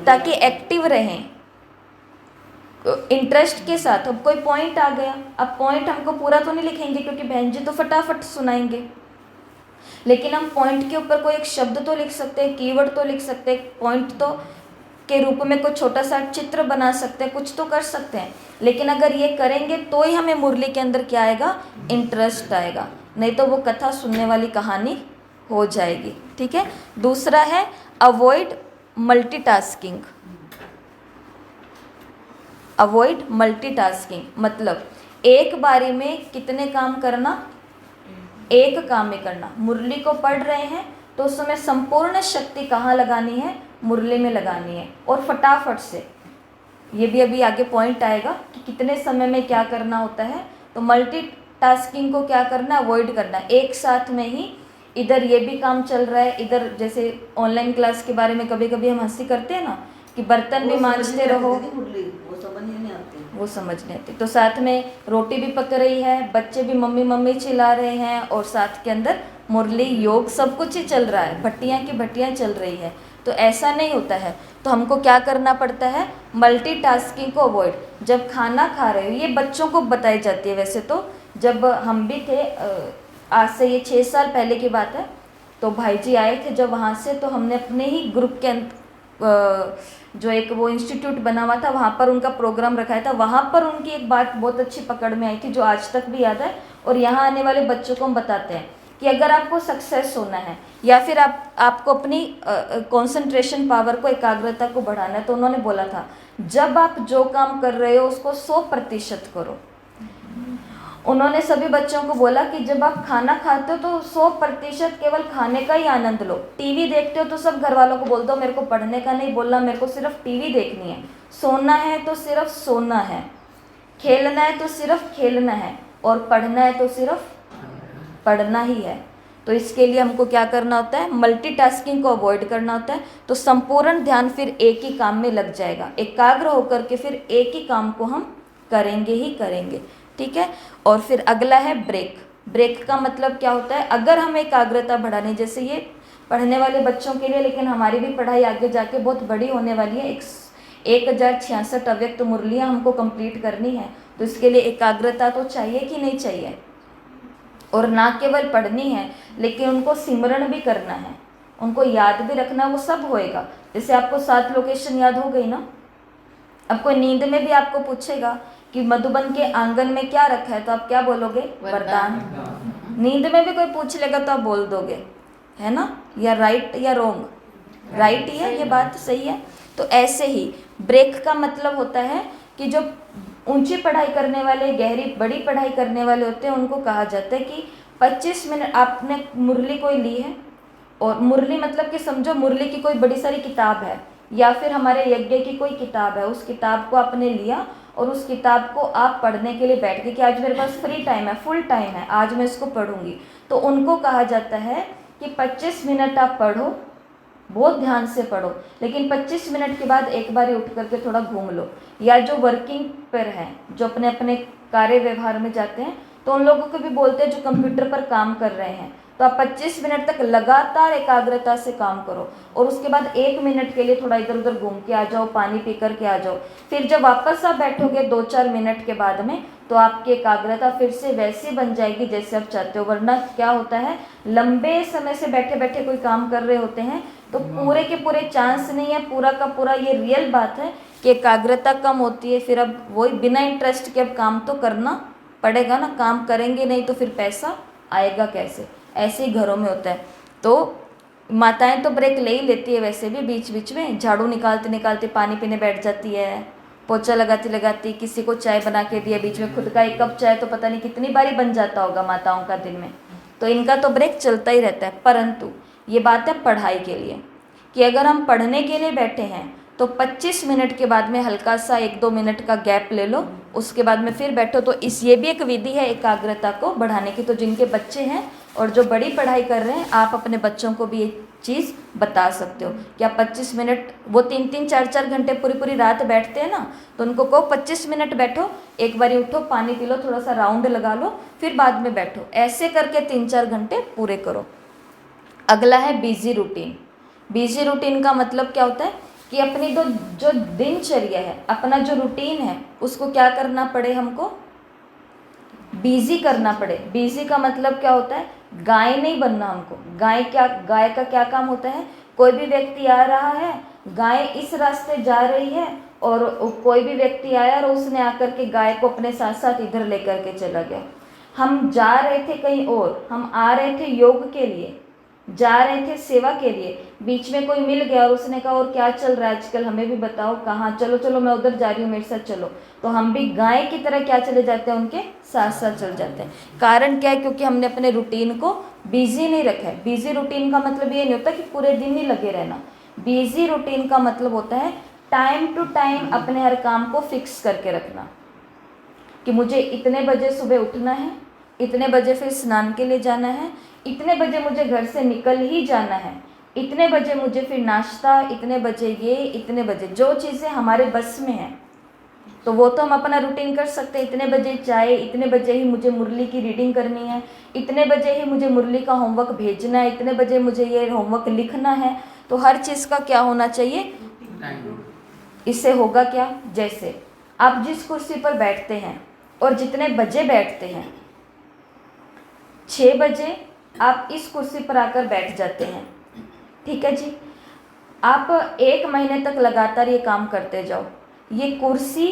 ताकि एक्टिव रहें, इंटरेस्ट के साथ। अब कोई पॉइंट आ गया, अब पॉइंट हमको पूरा तो नहीं लिखेंगे क्योंकि बहन जी तो फटाफट सुनाएंगे, लेकिन हम पॉइंट के ऊपर कोई एक शब्द तो लिख सकते हैं, कीवर्ड तो लिख सकते हैं, पॉइंट तो के रूप में कोई छोटा सा चित्र बना सकते हैं, कुछ तो कर सकते हैं। लेकिन अगर ये करेंगे तो ही हमें मुरली के अंदर क्या आएगा? इंटरेस्ट आएगा, नहीं तो वो कथा सुनने वाली कहानी हो जाएगी। ठीक है। दूसरा है अवॉइड मल्टीटास्किंग। अवॉइड मल्टीटास्किंग मतलब एक बारी में कितने काम करना? एक काम में करना। मुरली को पढ़ रहे हैं तो उस समय संपूर्ण शक्ति कहाँ लगानी है? मुरली में लगानी है, और फटाफट से। ये भी अभी आगे पॉइंट आएगा कि कितने समय में क्या करना होता है। तो मल्टीटास्किंग को क्या करना? अवॉइड करना। एक साथ में ही इधर ये भी काम चल रहा है, इधर जैसे ऑनलाइन क्लास के बारे में कभी कभी हम हंसी करते हैं ना कि बर्तन भी मांजते रहो, वो समझ नहीं आती, तो साथ में रोटी भी पक रही है, बच्चे भी मम्मी मम्मी चिल्ला रहे हैं, और साथ के अंदर मुरली योग सब कुछ ही चल रहा है, भट्टियाँ की भट्टियाँ चल रही है। तो ऐसा नहीं होता है। तो हमको क्या करना पड़ता है? मल्टीटास्किंग को अवॉइड। जब खाना खा रहे हो, ये बच्चों को बताई जाती है वैसे तो, जब हम भी थे, आज से ये 6 साल पहले की बात है, तो भाई जी आए थे जब वहाँ से, तो हमने अपने ही ग्रुप के जो एक वो इंस्टीट्यूट बना हुआ था वहाँ पर उनका प्रोग्राम रखाया था। वहाँ पर उनकी एक बात बहुत अच्छी पकड़ में आई थी जो आज तक भी याद है, और यहाँ आने वाले बच्चों को हम बताते हैं कि अगर आपको सक्सेस होना है या फिर आपको अपनी कंसंट्रेशन पावर को, एकाग्रता को बढ़ाना है, तो उन्होंने बोला था जब आप जो काम कर रहे हो उसको 100% करो। उन्होंने सभी बच्चों को बोला कि जब आप खाना खाते हो तो 100% केवल खाने का ही आनंद लो। टीवी देखते हो तो सब घर वालों को बोल दो मेरे को पढ़ने का नहीं बोलना, मेरे को सिर्फ टीवी देखनी है। सोना है तो सिर्फ सोना है, खेलना है तो सिर्फ खेलना है, और पढ़ना है तो सिर्फ पढ़ना ही है। तो इसके लिए हमको क्या करना होता है? मल्टीटास्किंग को अवॉइड करना होता है। तो संपूर्ण ध्यान फिर एक ही काम में लग जाएगा, एकाग्र होकर के फिर एक ही काम को हम करेंगे ही करेंगे। ठीक है। और फिर अगला है ब्रेक। ब्रेक का मतलब क्या होता है? अगर हमें एकाग्रता बढ़ानी, जैसे ये पढ़ने वाले बच्चों के लिए, लेकिन हमारी भी पढ़ाई आगे जाके बहुत बड़ी होने वाली है, 1066 अव्यक्त मुरलियाँ हमको कंप्लीट करनी है, तो इसके लिए एकाग्रता तो चाहिए कि नहीं चाहिए? और ना केवल पढ़नी है लेकिन उनको सिमरण भी करना है, उनको याद भी रखना, वो सब होएगा। जैसे आपको 7 लोकेशन याद हो गई ना, अब कोई नींद में भी आपको पूछेगा कि मधुबन के आंगन में क्या रखा है, तो आप क्या बोलोगे? वरदान। नींद में भी कोई पूछ लेगा तो आप बोल दोगे, है ना? या राइट या रॉन्ग? राइट ही है, ये बात सही है। तो ऐसे ही ब्रेक का मतलब होता है कि जो ऊंची पढ़ाई करने वाले, गहरी बड़ी पढ़ाई करने वाले होते हैं, उनको कहा जाता है कि 25 मिनट आपने मुरली कोई ली है, और मुरली मतलब कि समझो मुरली की कोई बड़ी सारी किताब है, या फिर हमारे यज्ञ की कोई किताब है, उस किताब को आपने लिया और उस किताब को आप पढ़ने के लिए बैठ गए कि आज मेरे पास फ्री टाइम है, फुल टाइम है, आज मैं इसको पढ़ूंगी। तो उनको कहा जाता है कि 25 मिनट आप पढ़ो, बहुत ध्यान से पढ़ो, लेकिन 25 मिनट के बाद एक बार उठ करके थोड़ा घूम लो। या जो वर्किंग पर हैं, जो अपने अपने कार्य व्यवहार में जाते हैं, तो उन लोगों को भी बोलते हैं जो कंप्यूटर पर काम कर रहे हैं, तो आप 25 मिनट तक लगातार एकाग्रता से काम करो, और उसके बाद 1 मिनट के लिए थोड़ा इधर उधर घूम के आ जाओ, पानी पी करके आ जाओ। फिर जब वापस आप बैठोगे 2-4 मिनट के बाद में, तो आपकी एकाग्रता फिर से वैसी बन जाएगी जैसे आप चाहते हो। वरना क्या होता है, लंबे समय से बैठे बैठे कोई काम कर रहे होते हैं तो पूरे के पूरे चांस नहीं है, पूरा का पूरा ये रियल बात है कि एकाग्रता कम होती है। फिर अब वही बिना इंटरेस्ट के अब काम तो करना पड़ेगा ना, काम करेंगे नहीं तो फिर पैसा आएगा कैसे? ऐसे ही घरों में होता है। तो माताएं तो ब्रेक ले ही लेती है वैसे भी, बीच बीच में झाड़ू निकालते निकालते पानी पीने बैठ जाती है, पोछा लगाती लगाती किसी को चाय बना के दिया, बीच में खुद का 1 कप चाय तो पता नहीं कितनी बारी बन जाता होगा माताओं का दिन में। तो इनका तो ब्रेक चलता ही रहता है। परंतु ये बात है पढ़ाई के लिए, कि अगर हम पढ़ने के लिए बैठे हैं तो 25 मिनट के बाद में हल्का सा 1-2 मिनट का गैप ले लो, उसके बाद में फिर बैठो। तो ये भी एक विधि है एकाग्रता को बढ़ाने की। तो जिनके बच्चे हैं और जो बड़ी पढ़ाई कर रहे हैं, आप अपने बच्चों को भी ये चीज़ बता सकते हो कि आप 25 मिनट, वो 3-3, 4-4 घंटे पूरी पूरी रात बैठते हैं ना, तो उनको कहो 25 मिनट बैठो, एक बारी उठो, पानी पी लो, थोड़ा सा राउंड लगा लो, फिर बाद में बैठो। ऐसे करके 3-4 घंटे पूरे करो। अगला है बिजी रूटीन। बिजी रूटीन का मतलब क्या होता है कि अपनी जो दिनचर्या है, अपना जो रूटीन है, उसको क्या करना पड़े, हमको बिजी करना पड़े। बिजी का मतलब क्या होता है, गाय नहीं बनना हमको। गाय का क्या काम होता है, कोई भी व्यक्ति आ रहा है, गाय इस रास्ते जा रही है और कोई भी व्यक्ति आया और उसने आकर के गाय को अपने साथ साथ इधर लेकर के चला गया। हम जा रहे थे कहीं और, हम आ रहे थे योग के लिए, जा रहे थे सेवा के लिए, बीच में कोई मिल गया और उसने कहा और क्या चल रहा है आजकल, हमें भी बताओ, कहाँ, चलो चलो मैं उधर जा रही हूँ, मेरे साथ चलो। तो हम भी गाय की तरह क्या चले जाते हैं, उनके साथ साथ चल जाते हैं। कारण क्या है, क्योंकि हमने अपने रूटीन को बिजी नहीं रखा है। बिजी रूटीन का मतलब ये नहीं होता कि पूरे दिन ही लगे रहना। बिजी रूटीन का मतलब होता है टाइम टू टाइम अपने हर काम को फिक्स करके रखना, कि मुझे इतने बजे सुबह उठना है, इतने बजे फिर स्नान के लिए जाना है, इतने बजे मुझे घर से निकल ही जाना है, इतने बजे मुझे फिर नाश्ता, इतने बजे ये, इतने बजे जो चीज़ें हमारे बस में हैं तो वो तो हम अपना रूटीन कर सकते हैं। इतने बजे चाय, इतने बजे ही मुझे मुरली की रीडिंग करनी है, इतने बजे ही मुझे मुरली का होमवर्क भेजना है, इतने बजे मुझे ये होमवर्क लिखना है। तो हर चीज़ का क्या होना चाहिए, इससे होगा क्या, जैसे आप जिस कुर्सी पर बैठते हैं और जितने बजे बैठते हैं, 6 बजे आप इस कुर्सी पर आकर बैठ जाते हैं, ठीक है जी। आप 1 महीने तक लगातार ये काम करते जाओ, ये कुर्सी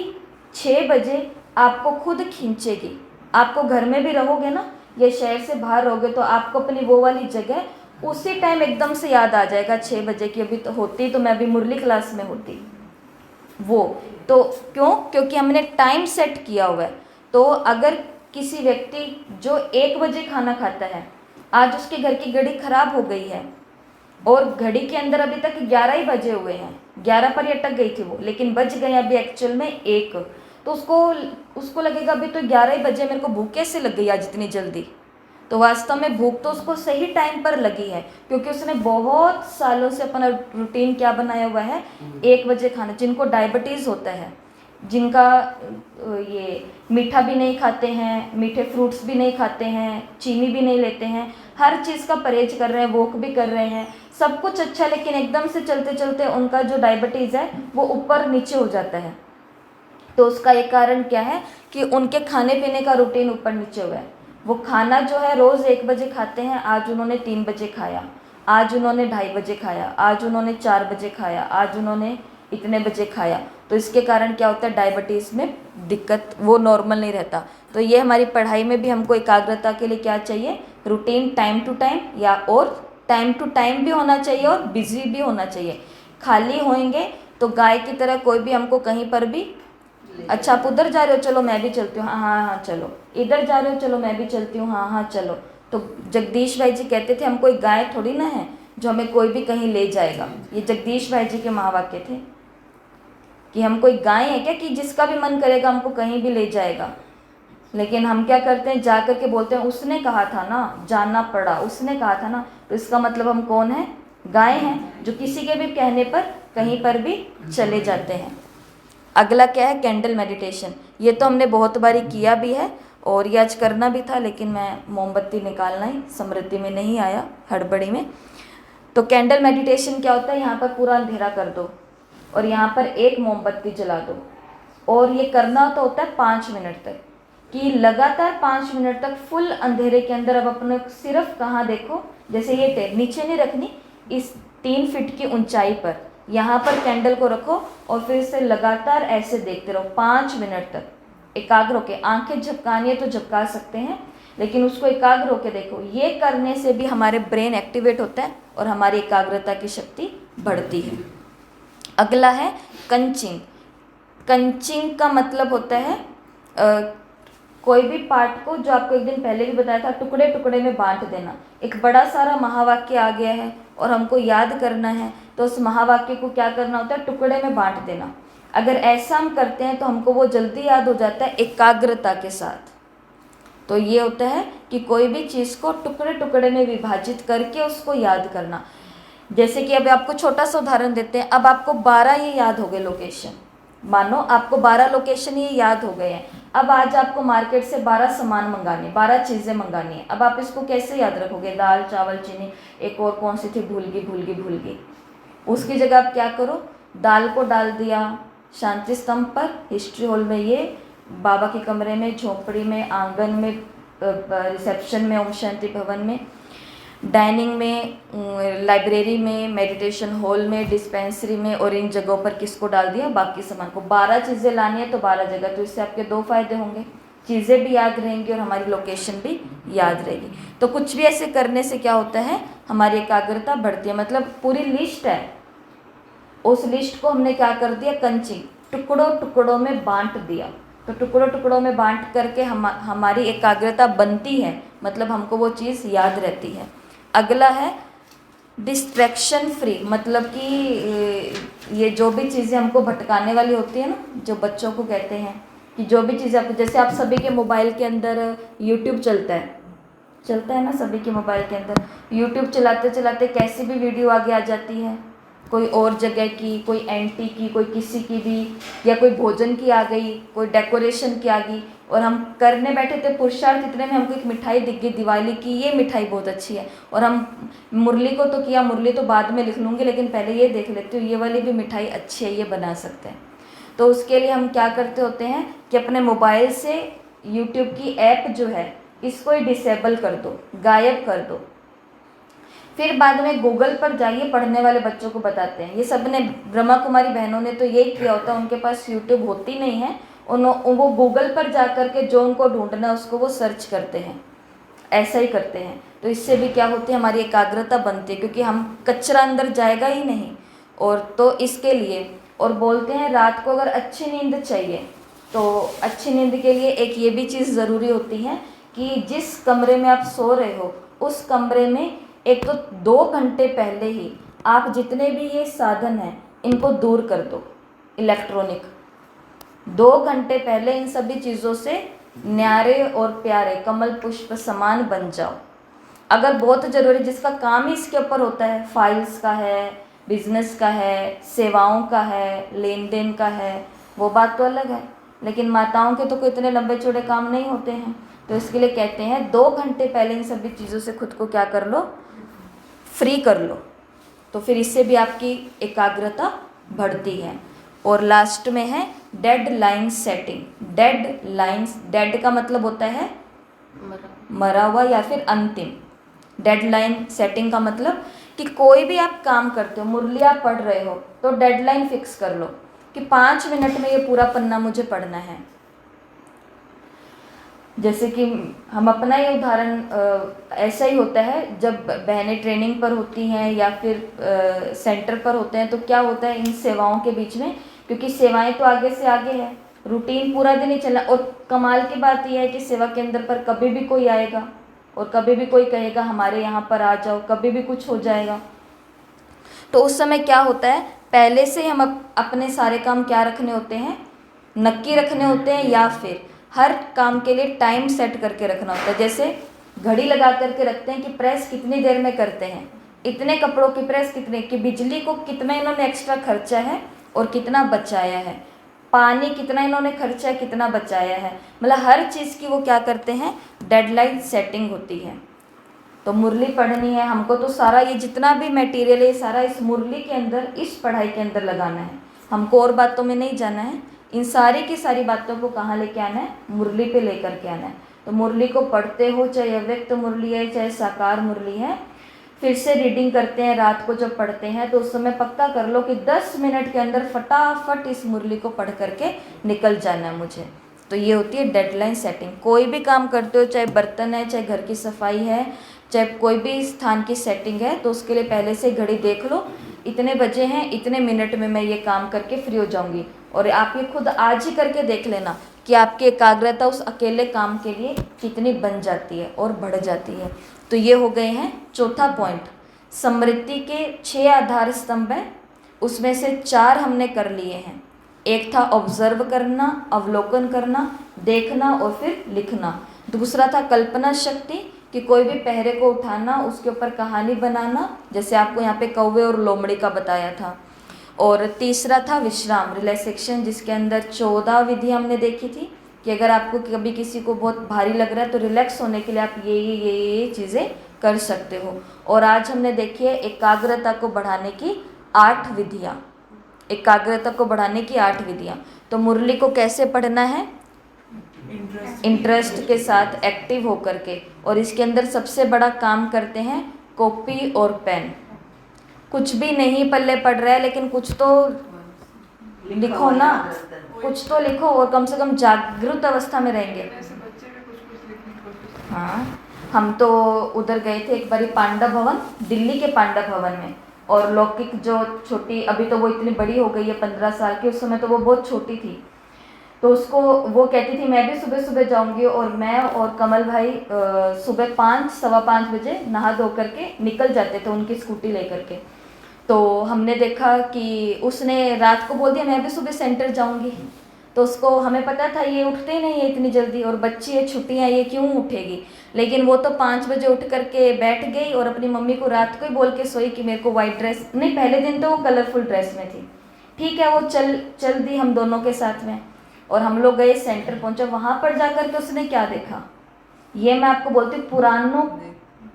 6 बजे आपको खुद खींचेगी। आपको घर में भी रहोगे ना, या शहर से बाहर रहोगे, तो आपको अपनी वो वाली जगह उसी टाइम एकदम से याद आ जाएगा, 6 बजे की अभी तो होती, तो मैं अभी मुरली क्लास में होती वो। तो क्यों, क्योंकि हमने टाइम सेट किया हुआ है। तो अगर किसी व्यक्ति जो 1 बजे खाना खाता है, आज उसके घर की घड़ी खराब हो गई है और घड़ी के अंदर अभी तक 11 ही बजे हुए हैं, 11 पर ही अटक गई थी वो, लेकिन बज गए अभी एक्चुअल में 1, तो उसको लगेगा अभी तो 11 ही बजे, मेरे को भूख कैसे लग गई आज इतनी जल्दी। तो वास्तव में भूख तो उसको सही टाइम पर लगी है, क्योंकि उसने बहुत सालों से अपना रूटीन क्या बनाया हुआ है, 1 बजे खाना। जिनको डायबिटीज़ होता है, जिनका ये मीठा भी नहीं खाते हैं, मीठे फ्रूट्स भी नहीं खाते हैं, चीनी भी नहीं लेते हैं, हर चीज़ का परहेज कर रहे हैं, वॉक भी कर रहे हैं, सब कुछ अच्छा, लेकिन एकदम से चलते चलते उनका जो डायबिटीज़ है वो ऊपर नीचे हो जाता है। तो उसका एक कारण क्या है कि उनके खाने पीने का रूटीन ऊपर नीचे हुआ है। वो खाना जो है रोज़ 1 बजे खाते हैं, आज उन्होंने 3 बजे खाया, आज उन्होंने 2:30 बजे खाया, आज उन्होंने 4 बजे खाया, आज उन्होंने इतने बजे खाया। तो इसके कारण क्या होता है, डायबिटीज़ में दिक्कत, वो नॉर्मल नहीं रहता। तो ये हमारी पढ़ाई में भी हमको एकाग्रता के लिए क्या चाहिए, रूटीन, टाइम टू टाइम, या और टाइम टू टाइम भी होना चाहिए और बिजी भी होना चाहिए। खाली होंगे तो गाय की तरह कोई भी हमको कहीं पर भी, अच्छा आप उधर जा रहे हो, चलो मैं भी चलती हूँ, हाँ हाँ हाँ चलो, इधर जा रहे हो, चलो मैं भी चलती हूँ, हाँ हाँ चलो। तो जगदीश भाई जी कहते थे हम कोई गाय थोड़ी ना है जो हमें कोई भी कहीं ले जाएगा। ये जगदीश भाई जी के महावाक्य थे कि हम कोई गाय है क्या कि जिसका भी मन करेगा हमको कहीं भी ले जाएगा। लेकिन हम क्या करते हैं, जा कर के बोलते हैं उसने कहा था ना, जाना पड़ा, उसने कहा था ना। तो इसका मतलब हम कौन है, गाय हैं, जो किसी के भी कहने पर कहीं पर भी चले जाते हैं। अगला क्या है, कैंडल मेडिटेशन। ये तो हमने बहुत बारी किया भी है और ये आज करना भी था, लेकिन मैं मोमबत्ती निकालना ही स्मृति में नहीं आया, हड़बड़ी में। तो कैंडल मेडिटेशन क्या होता है, यहाँ पर पूरा अंधेरा कर दो और यहाँ पर एक मोमबत्ती जला दो, और ये करना तो होता है 5 मिनट तक, कि लगातार 5 मिनट तक फुल अंधेरे के अंदर। अब अपने सिर्फ कहाँ देखो, जैसे ये टेप नीचे नहीं रखनी, इस 3 फीट की ऊंचाई पर यहाँ पर कैंडल को रखो और फिर इसे लगातार ऐसे देखते रहो 5 मिनट तक एकाग्र होके। आंखें झपकानी है तो झपका सकते हैं, लेकिन उसको एकाग्र होके देखो। ये करने से भी हमारे ब्रेन एक्टिवेट होता है और हमारी एकाग्रता की शक्ति बढ़ती है। अगला है कंचिंग। कंचिंग का मतलब होता है कोई भी पार्ट को, जो आपको एक दिन पहले भी बताया था, टुकड़े टुकड़े में बांट देना। एक बड़ा सारा महावाक्य आ गया है और हमको याद करना है, तो उस महावाक्य को क्या करना होता है, टुकड़े में बांट देना। अगर ऐसा हम करते हैं तो हमको वो जल्दी याद हो जाता है एकाग्रता के साथ। तो ये होता है कि कोई भी चीज़ को टुकड़े टुकड़े में विभाजित करके उसको याद करना। जैसे कि अब आपको छोटा सा उदाहरण देते हैं। अब आपको 12 ये याद हो गए लोकेशन, मानो आपको 12 लोकेशन ये याद हो गए हैं। अब आज आपको मार्केट से 12 सामान मंगाने, 12 चीज़ें मंगानी है। अब आप इसको कैसे याद रखोगे, दाल चावल चीनी, एक और कौन सी थी, भूल गई। उसकी जगह आप क्या करो, दाल को डाल दिया शांति स्तंभ पर, हिस्ट्री हॉल में, ये बाबा के कमरे में, झोपड़ी में, आंगन में, रिसेप्शन में, ओम शांति भवन में, डाइनिंग में, लाइब्रेरी में, मेडिटेशन हॉल में, डिस्पेंसरी में, और इन जगहों पर किसको डाल दिया, बाकी सामान को। 12 चीज़ें लानी है तो 12 जगह। तो इससे आपके 2 फायदे होंगे, चीज़ें भी याद रहेंगी और हमारी लोकेशन भी याद रहेगी। तो कुछ भी ऐसे करने से क्या होता है, हमारी एकाग्रता बढ़ती है। मतलब पूरी लिस्ट है, उस लिस्ट को हमने क्या कर दिया, कंची टुकड़ों टुकड़ों में बांट दिया। तो टुकड़ों टुकड़ों में बांट करके हमारी एकाग्रता बनती है, मतलब हमको वो चीज़ याद रहती है। अगला है डिस्ट्रैक्शन फ्री, मतलब कि ये जो भी चीज़ें हमको भटकाने वाली होती है ना, जो बच्चों को कहते हैं कि जो भी चीज़ें आपको, जैसे आप सभी के मोबाइल के अंदर यूट्यूब चलता है ना, सभी के मोबाइल के अंदर यूट्यूब चलाते चलाते कैसी भी वीडियो आगे आ जाती है, कोई और जगह की, कोई एंटी की, कोई किसी की भी, या कोई भोजन की आ गई, कोई डेकोरेशन की आ गई, और हम करने बैठे थे पुरुषार्थ, इतने में हमको एक मिठाई दिख गई दिवाली की, ये मिठाई बहुत अच्छी है, और हम मुरली को तो किया, मुरली तो बाद में लिख लूँगी, लेकिन पहले ये देख लेती हूँ ये वाली भी मिठाई अच्छी है, ये बना सकते हैं। तो उसके लिए हम क्या करते होते हैं कि अपने मोबाइल से यूट्यूब की ऐप जो है इसको ही डिसेबल कर दो, गायब कर दो। फिर बाद में गूगल पर जाइए, पढ़ने वाले बच्चों को बताते हैं, ये सब ने, ब्रह्मा कुमारी बहनों ने तो ये किया होता है, उनके पास यूट्यूब होती नहीं है, वो गूगल पर जा कर के जो उनको ढूंढना है उसको वो सर्च करते हैं, ऐसा ही करते हैं। तो इससे भी क्या होती है, हमारी एकाग्रता बनती है, क्योंकि हम कचरा अंदर जाएगा ही नहीं। और तो इसके लिए, और बोलते हैं रात को अगर अच्छी नींद चाहिए तो अच्छी नींद के लिए एक ये भी चीज़ ज़रूरी होती है कि जिस कमरे में आप सो रहे हो उस कमरे में एक तो 2 घंटे पहले ही आप जितने भी ये साधन हैं इनको दूर कर दो, इलेक्ट्रॉनिक। 2 घंटे पहले इन सभी चीज़ों से न्यारे और प्यारे कमल पुष्प समान बन जाओ। अगर बहुत ज़रूरी, जिसका काम ही इसके ऊपर होता है, फाइल्स का है, बिजनेस का है, सेवाओं का है, लेन देन का है, वो बात तो अलग है, लेकिन माताओं के तो कोई इतने लंबे चौड़े काम नहीं होते हैं। तो इसके लिए कहते हैं 2 घंटे पहले इन सभी चीज़ों से खुद को क्या कर लो, फ्री कर लो। तो फिर इससे भी आपकी एकाग्रता बढ़ती है। और लास्ट में है dead line setting. Dead lines, dead का मतलब होता है मरा हुआ या फिर अंतिम। डेडलाइन सेटिंग का मतलब कि कोई भी आप काम करते हो, मुरली आप पढ़ रहे हो तो डेडलाइन फिक्स कर लो कि 5 मिनट में ये पूरा पन्ना मुझे पढ़ना है। जैसे कि हम अपना ही उदाहरण, ऐसा ही होता है जब बहनें ट्रेनिंग पर होती हैं या फिर सेंटर पर होते हैं, तो क्या होता है इन सेवाओं के बीच में, क्योंकि सेवाएं तो आगे से आगे है, रूटीन पूरा दिन ही चला। और कमाल की बात यह है कि सेवा केंद्र पर कभी भी कोई आएगा और कभी भी कोई कहेगा हमारे यहाँ पर आ जाओ, कभी भी कुछ हो जाएगा। तो उस समय क्या होता है, पहले से हम अपने सारे काम क्या रखने होते हैं, नक्की रखने होते हैं, या फिर हर काम के लिए टाइम सेट करके रखना होता है। जैसे घड़ी लगा करके रखते हैं कि प्रेस कितनी देर में करते हैं, इतने कपड़ों की प्रेस कितने की, बिजली को कितना इन्होंने एक्स्ट्रा खर्चा है और कितना बचाया है, पानी कितना इन्होंने खर्चा है, कितना बचाया है, मतलब हर चीज़ की वो क्या करते हैं, डेडलाइन सेटिंग होती है। तो मुरली पढ़नी है हमको, तो सारा ये जितना भी मटेरियल है सारा इस मुरली के अंदर, इस पढ़ाई के अंदर लगाना है। हमको और बातों में नहीं जाना है, इन सारी की सारी बातों को कहाँ लेके आना है, मुरली पे लेकर के आना है। तो मुरली को पढ़ते हो, चाहे अव्यक्त मुरली है चाहे साकार मुरली है, फिर से रीडिंग करते हैं रात को जब पढ़ते हैं, तो उस समय पक्का कर लो कि 10 मिनट के अंदर फटाफट इस मुरली को पढ़ करके निकल जाना है मुझे। तो ये होती है डेडलाइन सेटिंग। कोई भी काम करते हो, चाहे बर्तन है, चाहे घर की सफाई है, चाहे कोई भी स्थान की सेटिंग है, तो उसके लिए पहले से घड़ी देख लो, इतने बजे हैं, इतने मिनट में मैं ये काम करके फ्री हो जाऊंगी। और आप ये खुद आज ही करके देख लेना कि आपकी एकाग्रता उस अकेले काम के लिए कितनी बन जाती है और बढ़ जाती है। तो ये हो गए हैं चौथा पॉइंट। स्मृति के 6 आधार स्तंभ हैं, उसमें से 4 हमने कर लिए हैं। एक था ऑब्जर्व करना, अवलोकन करना, देखना और फिर लिखना। दूसरा था कल्पना शक्ति, कि कोई भी पहरे को उठाना, उसके ऊपर कहानी बनाना, जैसे आपको यहाँ पे कौवे और लोमड़ी का बताया था। और तीसरा था विश्राम, रिलैक्सेशन, जिसके अंदर 14 विधि हमने देखी थी कि अगर आपको कभी किसी को बहुत भारी लग रहा है तो रिलैक्स होने के लिए आप ये चीज़ें कर सकते हो। और आज हमने देखी है एकाग्रता को बढ़ाने की 8 विधियाँ, एकाग्रता को बढ़ाने की 8 विधियाँ। तो मुरली को कैसे पढ़ना है? इंटरेस्ट के साथ, एक्टिव होकर के। और इसके अंदर सबसे बड़ा काम करते हैं कॉपी और पेन। कुछ भी नहीं पल्ले पड़ रहा है, लेकिन कुछ तो लिखो ना, कुछ तो लिखो, और कम से कम जागृत अवस्था में रहेंगे। हाँ, हम तो उधर गए थे एक बारी पांडव भवन, दिल्ली के पांडव भवन में, और लौकिक जो छोटी, अभी तो वो इतनी बड़ी हो गई है 15 साल की, उस समय तो वो बहुत छोटी थी। तो उसको वो कहती थी मैं भी सुबह सुबह जाऊंगी, और मैं और कमल भाई सुबह 5 सवा 5 बजे नहा धो करके निकल जाते थे उनकी स्कूटी लेकर के। तो हमने देखा कि उसने रात को बोल दिया मैं भी सुबह सेंटर जाऊंगी। तो उसको, हमें पता था ये उठते ही नहीं है इतनी जल्दी, और बच्ची है, छुट्टियाँ, ये क्यों उठेगी। लेकिन वो तो 5 बजे उठ करके बैठ गई, और अपनी मम्मी को रात को ही बोल के सोई कि मेरे को वाइट ड्रेस, नहीं पहले दिन तो वो कलरफुल ड्रेस में थी, ठीक है, वो चल दी हम दोनों के साथ में। और हम लोग गए, सेंटर पहुंचा, वहाँ पर जाकर के उसने क्या देखा, ये मैं आपको बोलती हूँ, पुरानों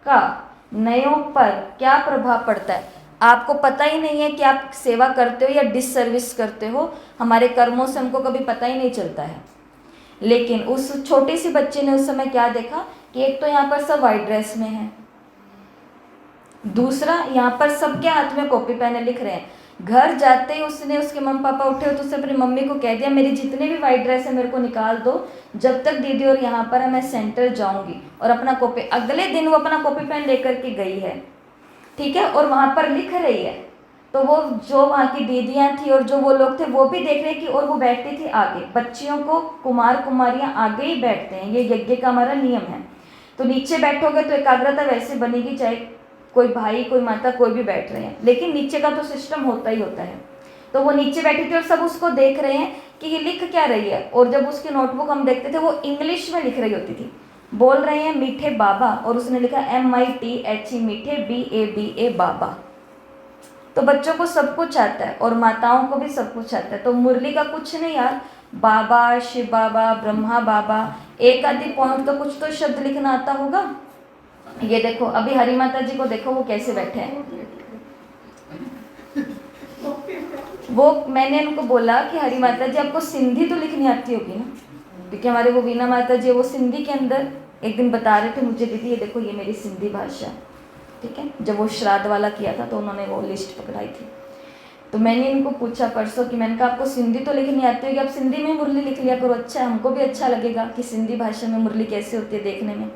का नयों पर क्या प्रभाव पड़ता है। आपको पता ही नहीं है कि आप सेवा करते हो या डिससर्विस करते हो, हमारे कर्मों से हमको कभी पता ही नहीं चलता है। लेकिन उस छोटी सी बच्ची ने उस समय क्या देखा कि एक तो यहाँ पर सब वाइट ड्रेस में है, दूसरा यहाँ पर सबके हाथ में कॉपी पेन लिख रहे हैं। घर जाते ही उसने, उसके मम्मी पापा उठे हो तो उसने अपनी मम्मी को कह दिया मेरी जितने भी वाइट ड्रेस है मेरे को निकाल दो, जब तक दीदी और यहाँ पर है मैं सेंटर जाऊंगी। और अपना कॉपी, अगले दिन वो अपना कॉपी पेन लेकर के गई है, ठीक है, और वहाँ पर लिख रही है। तो वो जो वहाँ की दीदियाँ थी और जो वो लोग थे वो भी देख रहे कि, और वो बैठती थी आगे, बच्चियों को कुमार कुमारियाँ आगे ही बैठते हैं, ये यज्ञ का हमारा नियम है। तो नीचे बैठोगे तो एकाग्रता वैसे बनेगी, चाहे कोई भाई कोई माता कोई भी बैठ रहे हैं, लेकिन नीचे का तो सिस्टम होता ही होता है। तो वो नीचे बैठी थी और सब उसको देख रहे हैं कि ये लिख क्या रही है। और जब उसकी नोटबुक हम देखते थे वो इंग्लिश में लिख रही होती थी, बोल रहे हैं मीठे बाबा, और उसने लिखा MITHE मीठे BABA बाबा। तो बच्चों को सब कुछ आता है और माताओं को भी सब कुछ आता है। तो मुरली का कुछ नहीं यार, बाबा, शिव बाबा, ब्रह्मा बाबा, एक आधी पॉइंट तो कुछ तो शब्द लिखना आता होगा। ये देखो अभी हरी माता जी को देखो वो कैसे बैठे हैं। वो मैंने उनको बोला कि हरी माता जी आपको सिंधी तो लिखनी आती होगी ना, क्योंकि हमारे वो वीना माता जी वो सिंधी के अंदर एक दिन बता रहे थे मुझे, दीदी ये देखो ये मेरी सिंधी भाषा, ठीक है। जब वो श्राद्ध वाला किया था तो उन्होंने वो लिस्ट पकड़ाई थी। तो मैंने इनको पूछा परसों कि मैंने कहा आपको सिंधी तो लिखनी आती होगी, आप सिंधी में मुरली लिख लिया करो। अच्छा, हमको भी अच्छा लगेगा कि सिंधी भाषा में मुरली कैसे होती है देखने में।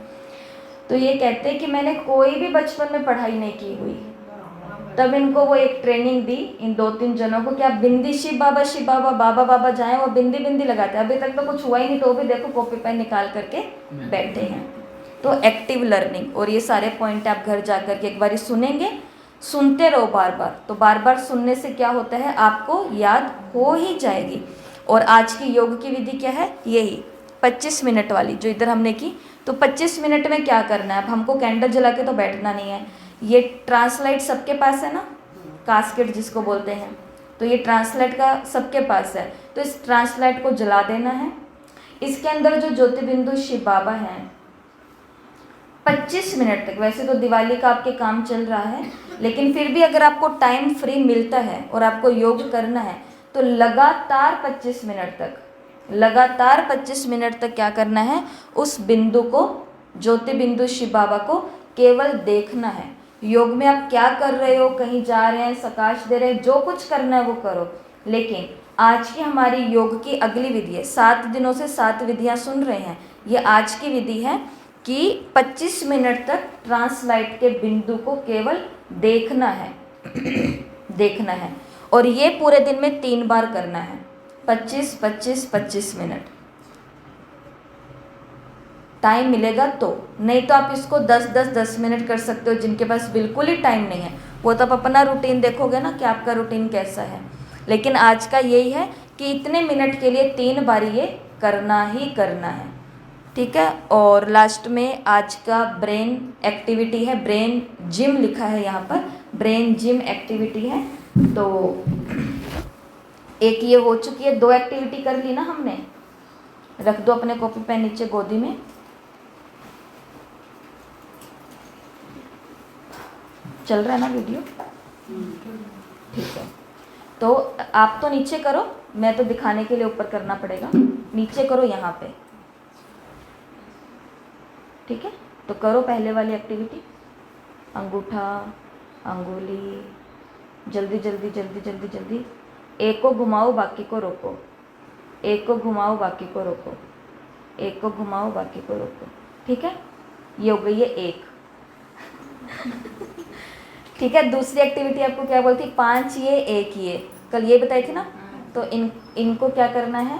तो ये कहते हैं कि मैंने कोई भी बचपन में पढ़ाई नहीं की हुई। तब इनको वो एक ट्रेनिंग दी इन 2-3 जनों को कि आप बिंदी शिव बाबा बाबा बाबा जाएं, वो बिंदी लगाते हैं। अभी तक तो कुछ हुआ ही नहीं, तो भी देखो कॉपी पेन निकाल करके बैठे हैं। तो एक्टिव लर्निंग, और ये सारे पॉइंट आप घर जा कर के एक बार सुनेंगे, सुनते रहो बार बार। तो बार बार सुनने से क्या होता है, आपको याद हो ही जाएगी। और आज की योग की विधि क्या है, यही 25 मिनट वाली जो इधर हमने की। तो 25 मिनट में क्या करना है, अब हमको कैंडल जला के तो बैठना नहीं है। ये ट्रांसलाइट सबके पास है ना, कास्केट जिसको बोलते हैं, तो ये ट्रांसलाइट का सबके पास है। तो इस ट्रांसलाइट को जला देना है। इसके अंदर जो ज्योतिबिंदु शिव बाबा हैं 25 मिनट तक, वैसे तो दिवाली का आपके काम चल रहा है, लेकिन फिर भी अगर आपको टाइम फ्री मिलता है और आपको योग करना है तो लगातार 25 मिनट तक, लगातार 25 मिनट तक क्या करना है, उस बिंदु को, ज्योति बिंदु शिव बाबा को केवल देखना है। योग में आप क्या कर रहे हो, कहीं जा रहे हैं, सकाश दे रहे हैं, जो कुछ करना है वो करो। लेकिन आज की हमारी योग की अगली विधि है, 7 दिनों से 7 विधियां सुन रहे हैं, ये आज की विधि है कि 25 मिनट तक ट्रांसलाइट के बिंदु को केवल देखना है देखना है। और ये पूरे दिन में 3 बार करना है, 25-25-25 मिनट। टाइम मिलेगा तो, नहीं तो आप इसको 10-10-10 मिनट कर सकते हो। जिनके पास बिल्कुल ही टाइम नहीं है वो तो आप अपना रूटीन देखोगे ना कि आपका रूटीन कैसा है। लेकिन आज का यही है कि इतने मिनट के लिए 3 बार ये करना ही करना है, ठीक है। और लास्ट में आज का ब्रेन एक्टिविटी है, ब्रेन जिम लिखा है यहाँ पर, ब्रेन जिम एक्टिविटी है। तो एक ये हो चुकी है, 2 एक्टिविटी कर ली ना हमने। रख दो अपने कॉपी पेन नीचे गोदी में। चल रहा है ना वीडियो? ठीक है, तो आप तो नीचे करो, मैं तो दिखाने के लिए ऊपर करना पड़ेगा। नीचे करो यहाँ पे, ठीक है। तो करो पहले वाली एक्टिविटी, अंगूठा, अंगुली, जल्दी जल्दी जल्दी जल्दी जल्दी। एक को घुमाओ, बाकी को रोको, एक को घुमाओ, बाकी को रोको, एक को घुमाओ, बाकी को रोको, ठीक है। ये हो गई है एक। ठीक है, दूसरी एक्टिविटी आपको क्या बोलती, 5 ये 1 ये, कल ये बताई थी ना। तो इनको क्या करना है,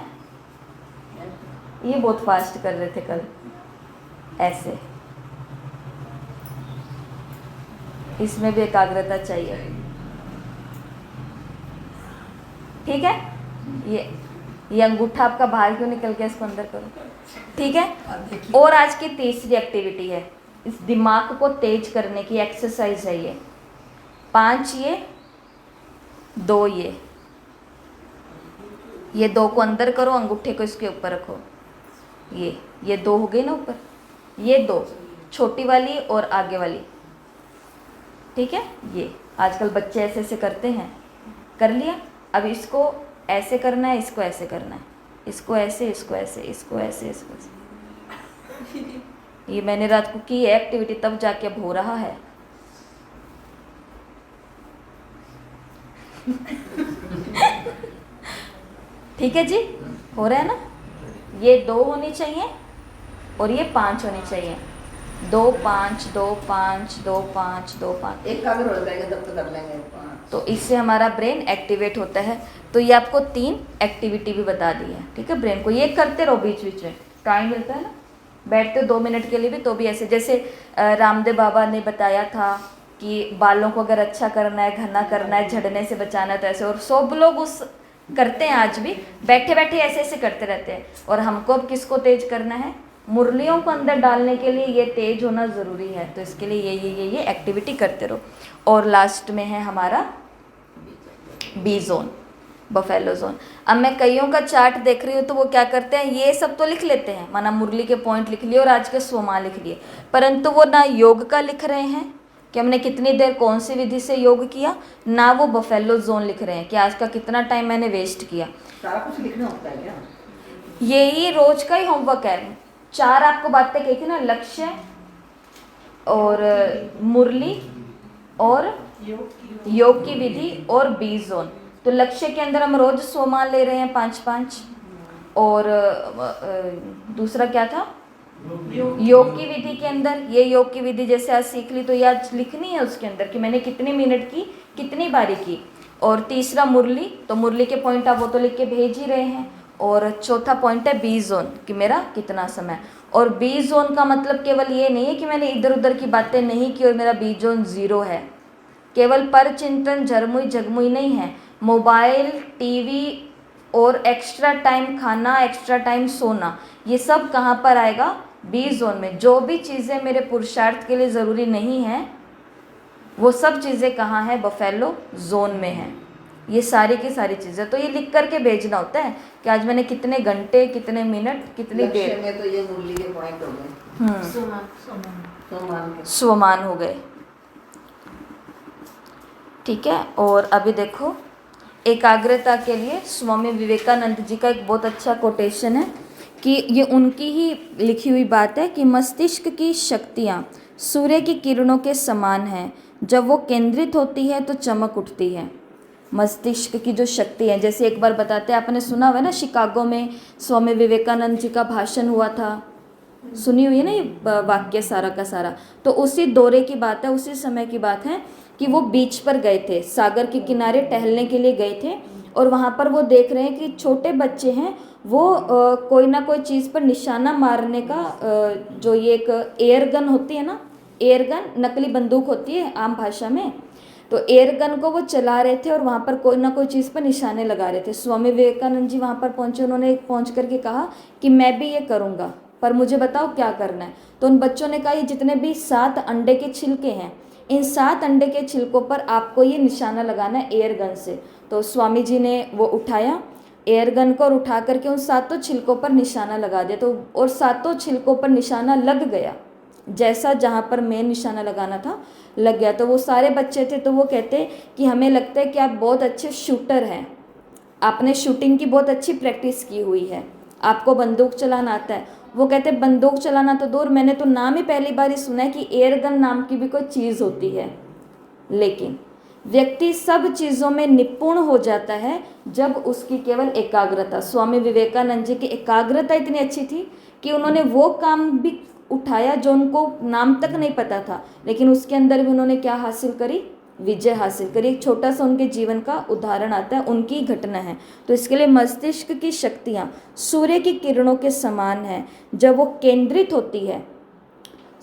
ये बहुत फास्ट कर रहे थे कल, ऐसे, इसमें भी एकाग्रता चाहिए, ठीक है। ये अंगूठा आपका बाहर क्यों निकल गया, इसको अंदर करो, ठीक है। और आज की तीसरी एक्टिविटी है, इस दिमाग को तेज करने की एक्सरसाइज है ये। 5 ये 2 ये 2 को अंदर करो, अंगूठे को इसके ऊपर रखो, ये 2 हो गई ना ऊपर, ये 2 छोटी वाली और आगे वाली, ठीक है। ये आजकल बच्चे ऐसे ऐसे करते हैं, कर लिया। अब इसको ऐसे करना है, इसको ऐसे करना है, इसको ऐसे, इसको ऐसे, इसको ऐसे, इसको ऐसे। ये मैंने रात को की है एक्टिविटी, तब जाके अब हो रहा है। ठीक है जी, हो रहा है ना। ये 2 होनी चाहिए और ये 5 होनी चाहिए। 2 5 2 5 2 5 2 5, एकाग्र हो जाएगा तब तो कर लेंगे। तो इससे हमारा ब्रेन एक्टिवेट होता है। तो ये आपको 3 एक्टिविटी भी बता दी है, ठीक है। ब्रेन को ये करते रहो, बीच बीच में टाइम मिलता है ना, बैठते हो 2 मिनट के लिए भी, तो भी ऐसे, जैसे रामदेव बाबा ने बताया था कि बालों को अगर अच्छा करना है, घना करना है, झड़ने से बचाना है, तो ऐसे। और सब लोग उस करते हैं, आज भी बैठे बैठे ऐसे ऐसे करते रहते हैं। और हमको अब किसको तेज करना है, मुरलियों को अंदर डालने के लिए ये तेज होना ज़रूरी है। तो इसके लिए ये एक्टिविटी करते रहो। और लास्ट में है हमारा बी जोन, बफेलो जोन। अब मैं कईयों का चार्ट देख रही हूँ, तो वो क्या करते हैं, ये सब तो लिख लेते हैं, माना मुरली के पॉइंट लिख लिए और आज के स्वमान लिख लिए, परंतु वो ना योग का लिख रहे हैं कि हमने कितनी देर कौन सी विधि से योग किया, ना वो बफेलो जोन लिख रहे हैं कि आज का कितना टाइम मैंने वेस्ट किया। सारा कुछ लिखना होता है क्या? यही रोज का ही होमवर्क है। 4 आपको बातें कही थी ना, लक्ष्य और मुरली और योग की विधि और बी जोन। तो लक्ष्य के अंदर हम रोज सोमान ले रहे हैं 5-5, और दूसरा क्या था, योग की विधि के अंदर, ये योग की विधि जैसे आज सीख ली, तो ये आज लिखनी है उसके अंदर कि मैंने कितने मिनट की, कितनी बारी की। और तीसरा मुरली, तो मुरली के पॉइंट आप वो तो लिख के भेज ही रहे हैं। और चौथा पॉइंट है बी जोन कि मेरा कितना समय। और बी जोन का मतलब केवल ये नहीं है कि मैंने इधर उधर की बातें नहीं की और मेरा बी जोन 0 है। केवल पर चिंतन, झरमुई झगमुई नहीं है। मोबाइल, टीवी और एक्स्ट्रा टाइम खाना, एक्स्ट्रा टाइम सोना, ये सब कहाँ पर आएगा, बी जोन में। जो भी चीज़ें मेरे पुरुषार्थ के लिए ज़रूरी नहीं हैं, वो सब चीज़ें कहाँ हैं, बफेलो जोन में हैं। ये सारी की सारी चीज़ें तो ये लिख करके भेजना होता है कि आज मैंने कितने घंटे, कितने मिनट, कितनी देर में। तो ये मुरली के पॉइंट हो गए, स्वमान हो गए, ठीक है। और अभी देखो, एकाग्रता के लिए स्वामी विवेकानंद जी का एक बहुत अच्छा कोटेशन है कि ये उनकी ही लिखी हुई बात है कि मस्तिष्क की शक्तियाँ सूर्य की किरणों के समान हैं, जब वो केंद्रित होती है तो चमक उठती है। मस्तिष्क की जो शक्ति है, जैसे एक बार बताते हैं, आपने सुना हुआ है ना, शिकागो में स्वामी विवेकानंद जी का भाषण हुआ था, सुनी हुई है ना ये वाक्य सारा का सारा। तो उसी दौरे की बात है, उसी समय की बात है कि वो बीच पर गए थे, सागर के किनारे टहलने के लिए गए थे। और वहाँ पर वो देख रहे हैं कि छोटे बच्चे हैं, वो कोई ना कोई चीज़ पर निशाना मारने का, जो ये एक एयर गन होती है ना, एयर गन नकली बंदूक होती है आम भाषा में, तो एयर गन को वो चला रहे थे और वहाँ पर कोई ना कोई चीज़ पर निशाने लगा रहे थे। स्वामी विवेकानंद जी वहाँ पर पहुँचे, उन्होंने पहुँच करके कहा कि मैं भी ये करूँगा, पर मुझे बताओ क्या करना है। तो उन बच्चों ने कहा, ये जितने भी 7 अंडे के छिलके हैं, इन 7 अंडे के छिलकों पर आपको ये निशाना लगाना है एयर गन से। तो स्वामी जी ने वो उठाया एयर गन को और उठा करके उन 7 छिलकों पर निशाना लगा दिया। तो और 7 छिलकों पर निशाना लग गया। जैसा जहाँ पर मेन निशाना लगाना था लग गया। तो वो सारे बच्चे थे तो वो कहते कि हमें लगता है कि आप बहुत अच्छे शूटर हैं, आपने शूटिंग की बहुत अच्छी प्रैक्टिस की हुई है, आपको बंदूक चलाना आता है। वो कहते बंदूक चलाना तो दूर, मैंने तो नाम ही पहली बार ही सुना है कि एयरगन नाम की भी कोई चीज़ होती है। लेकिन व्यक्ति सब चीज़ों में निपुण हो जाता है जब उसकी केवल एकाग्रता, स्वामी विवेकानंद जी की एकाग्रता इतनी अच्छी थी कि उन्होंने वो काम भी उठाया जो उनको नाम तक नहीं पता था, लेकिन उसके अंदर भी उन्होंने क्या हासिल करी, विजय हासिल करी। एक छोटा सा उनके जीवन का उदाहरण आता है, उनकी घटना है। तो इसके लिए मस्तिष्क की शक्तियाँ सूर्य की किरणों के समान हैं। जब वो केंद्रित होती है,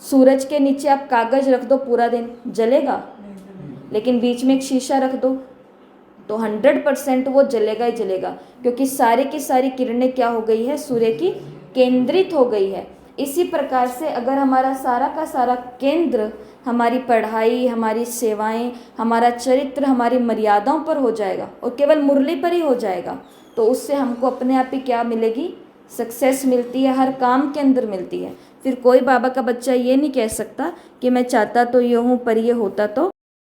सूरज के नीचे आप कागज रख दो पूरा दिन जलेगा, लेकिन बीच में एक शीशा रख दो तो 100% वो जलेगा ही जलेगा, क्योंकि सारी की सारी किरणें क्या हो गई है, सूर्य की केंद्रित हो गई है। इसी प्रकार से अगर हमारा सारा का सारा केंद्र हमारी पढ़ाई, हमारी सेवाएं, हमारा चरित्र, हमारी मर्यादाओं पर हो जाएगा और केवल मुरली पर ही हो जाएगा, तो उससे हमको अपने आप ही क्या मिलेगी, सक्सेस मिलती है, हर काम के अंदर मिलती है। फिर कोई बाबा का बच्चा ये नहीं कह सकता कि मैं चाहता तो ये हूँ पर ये होता तो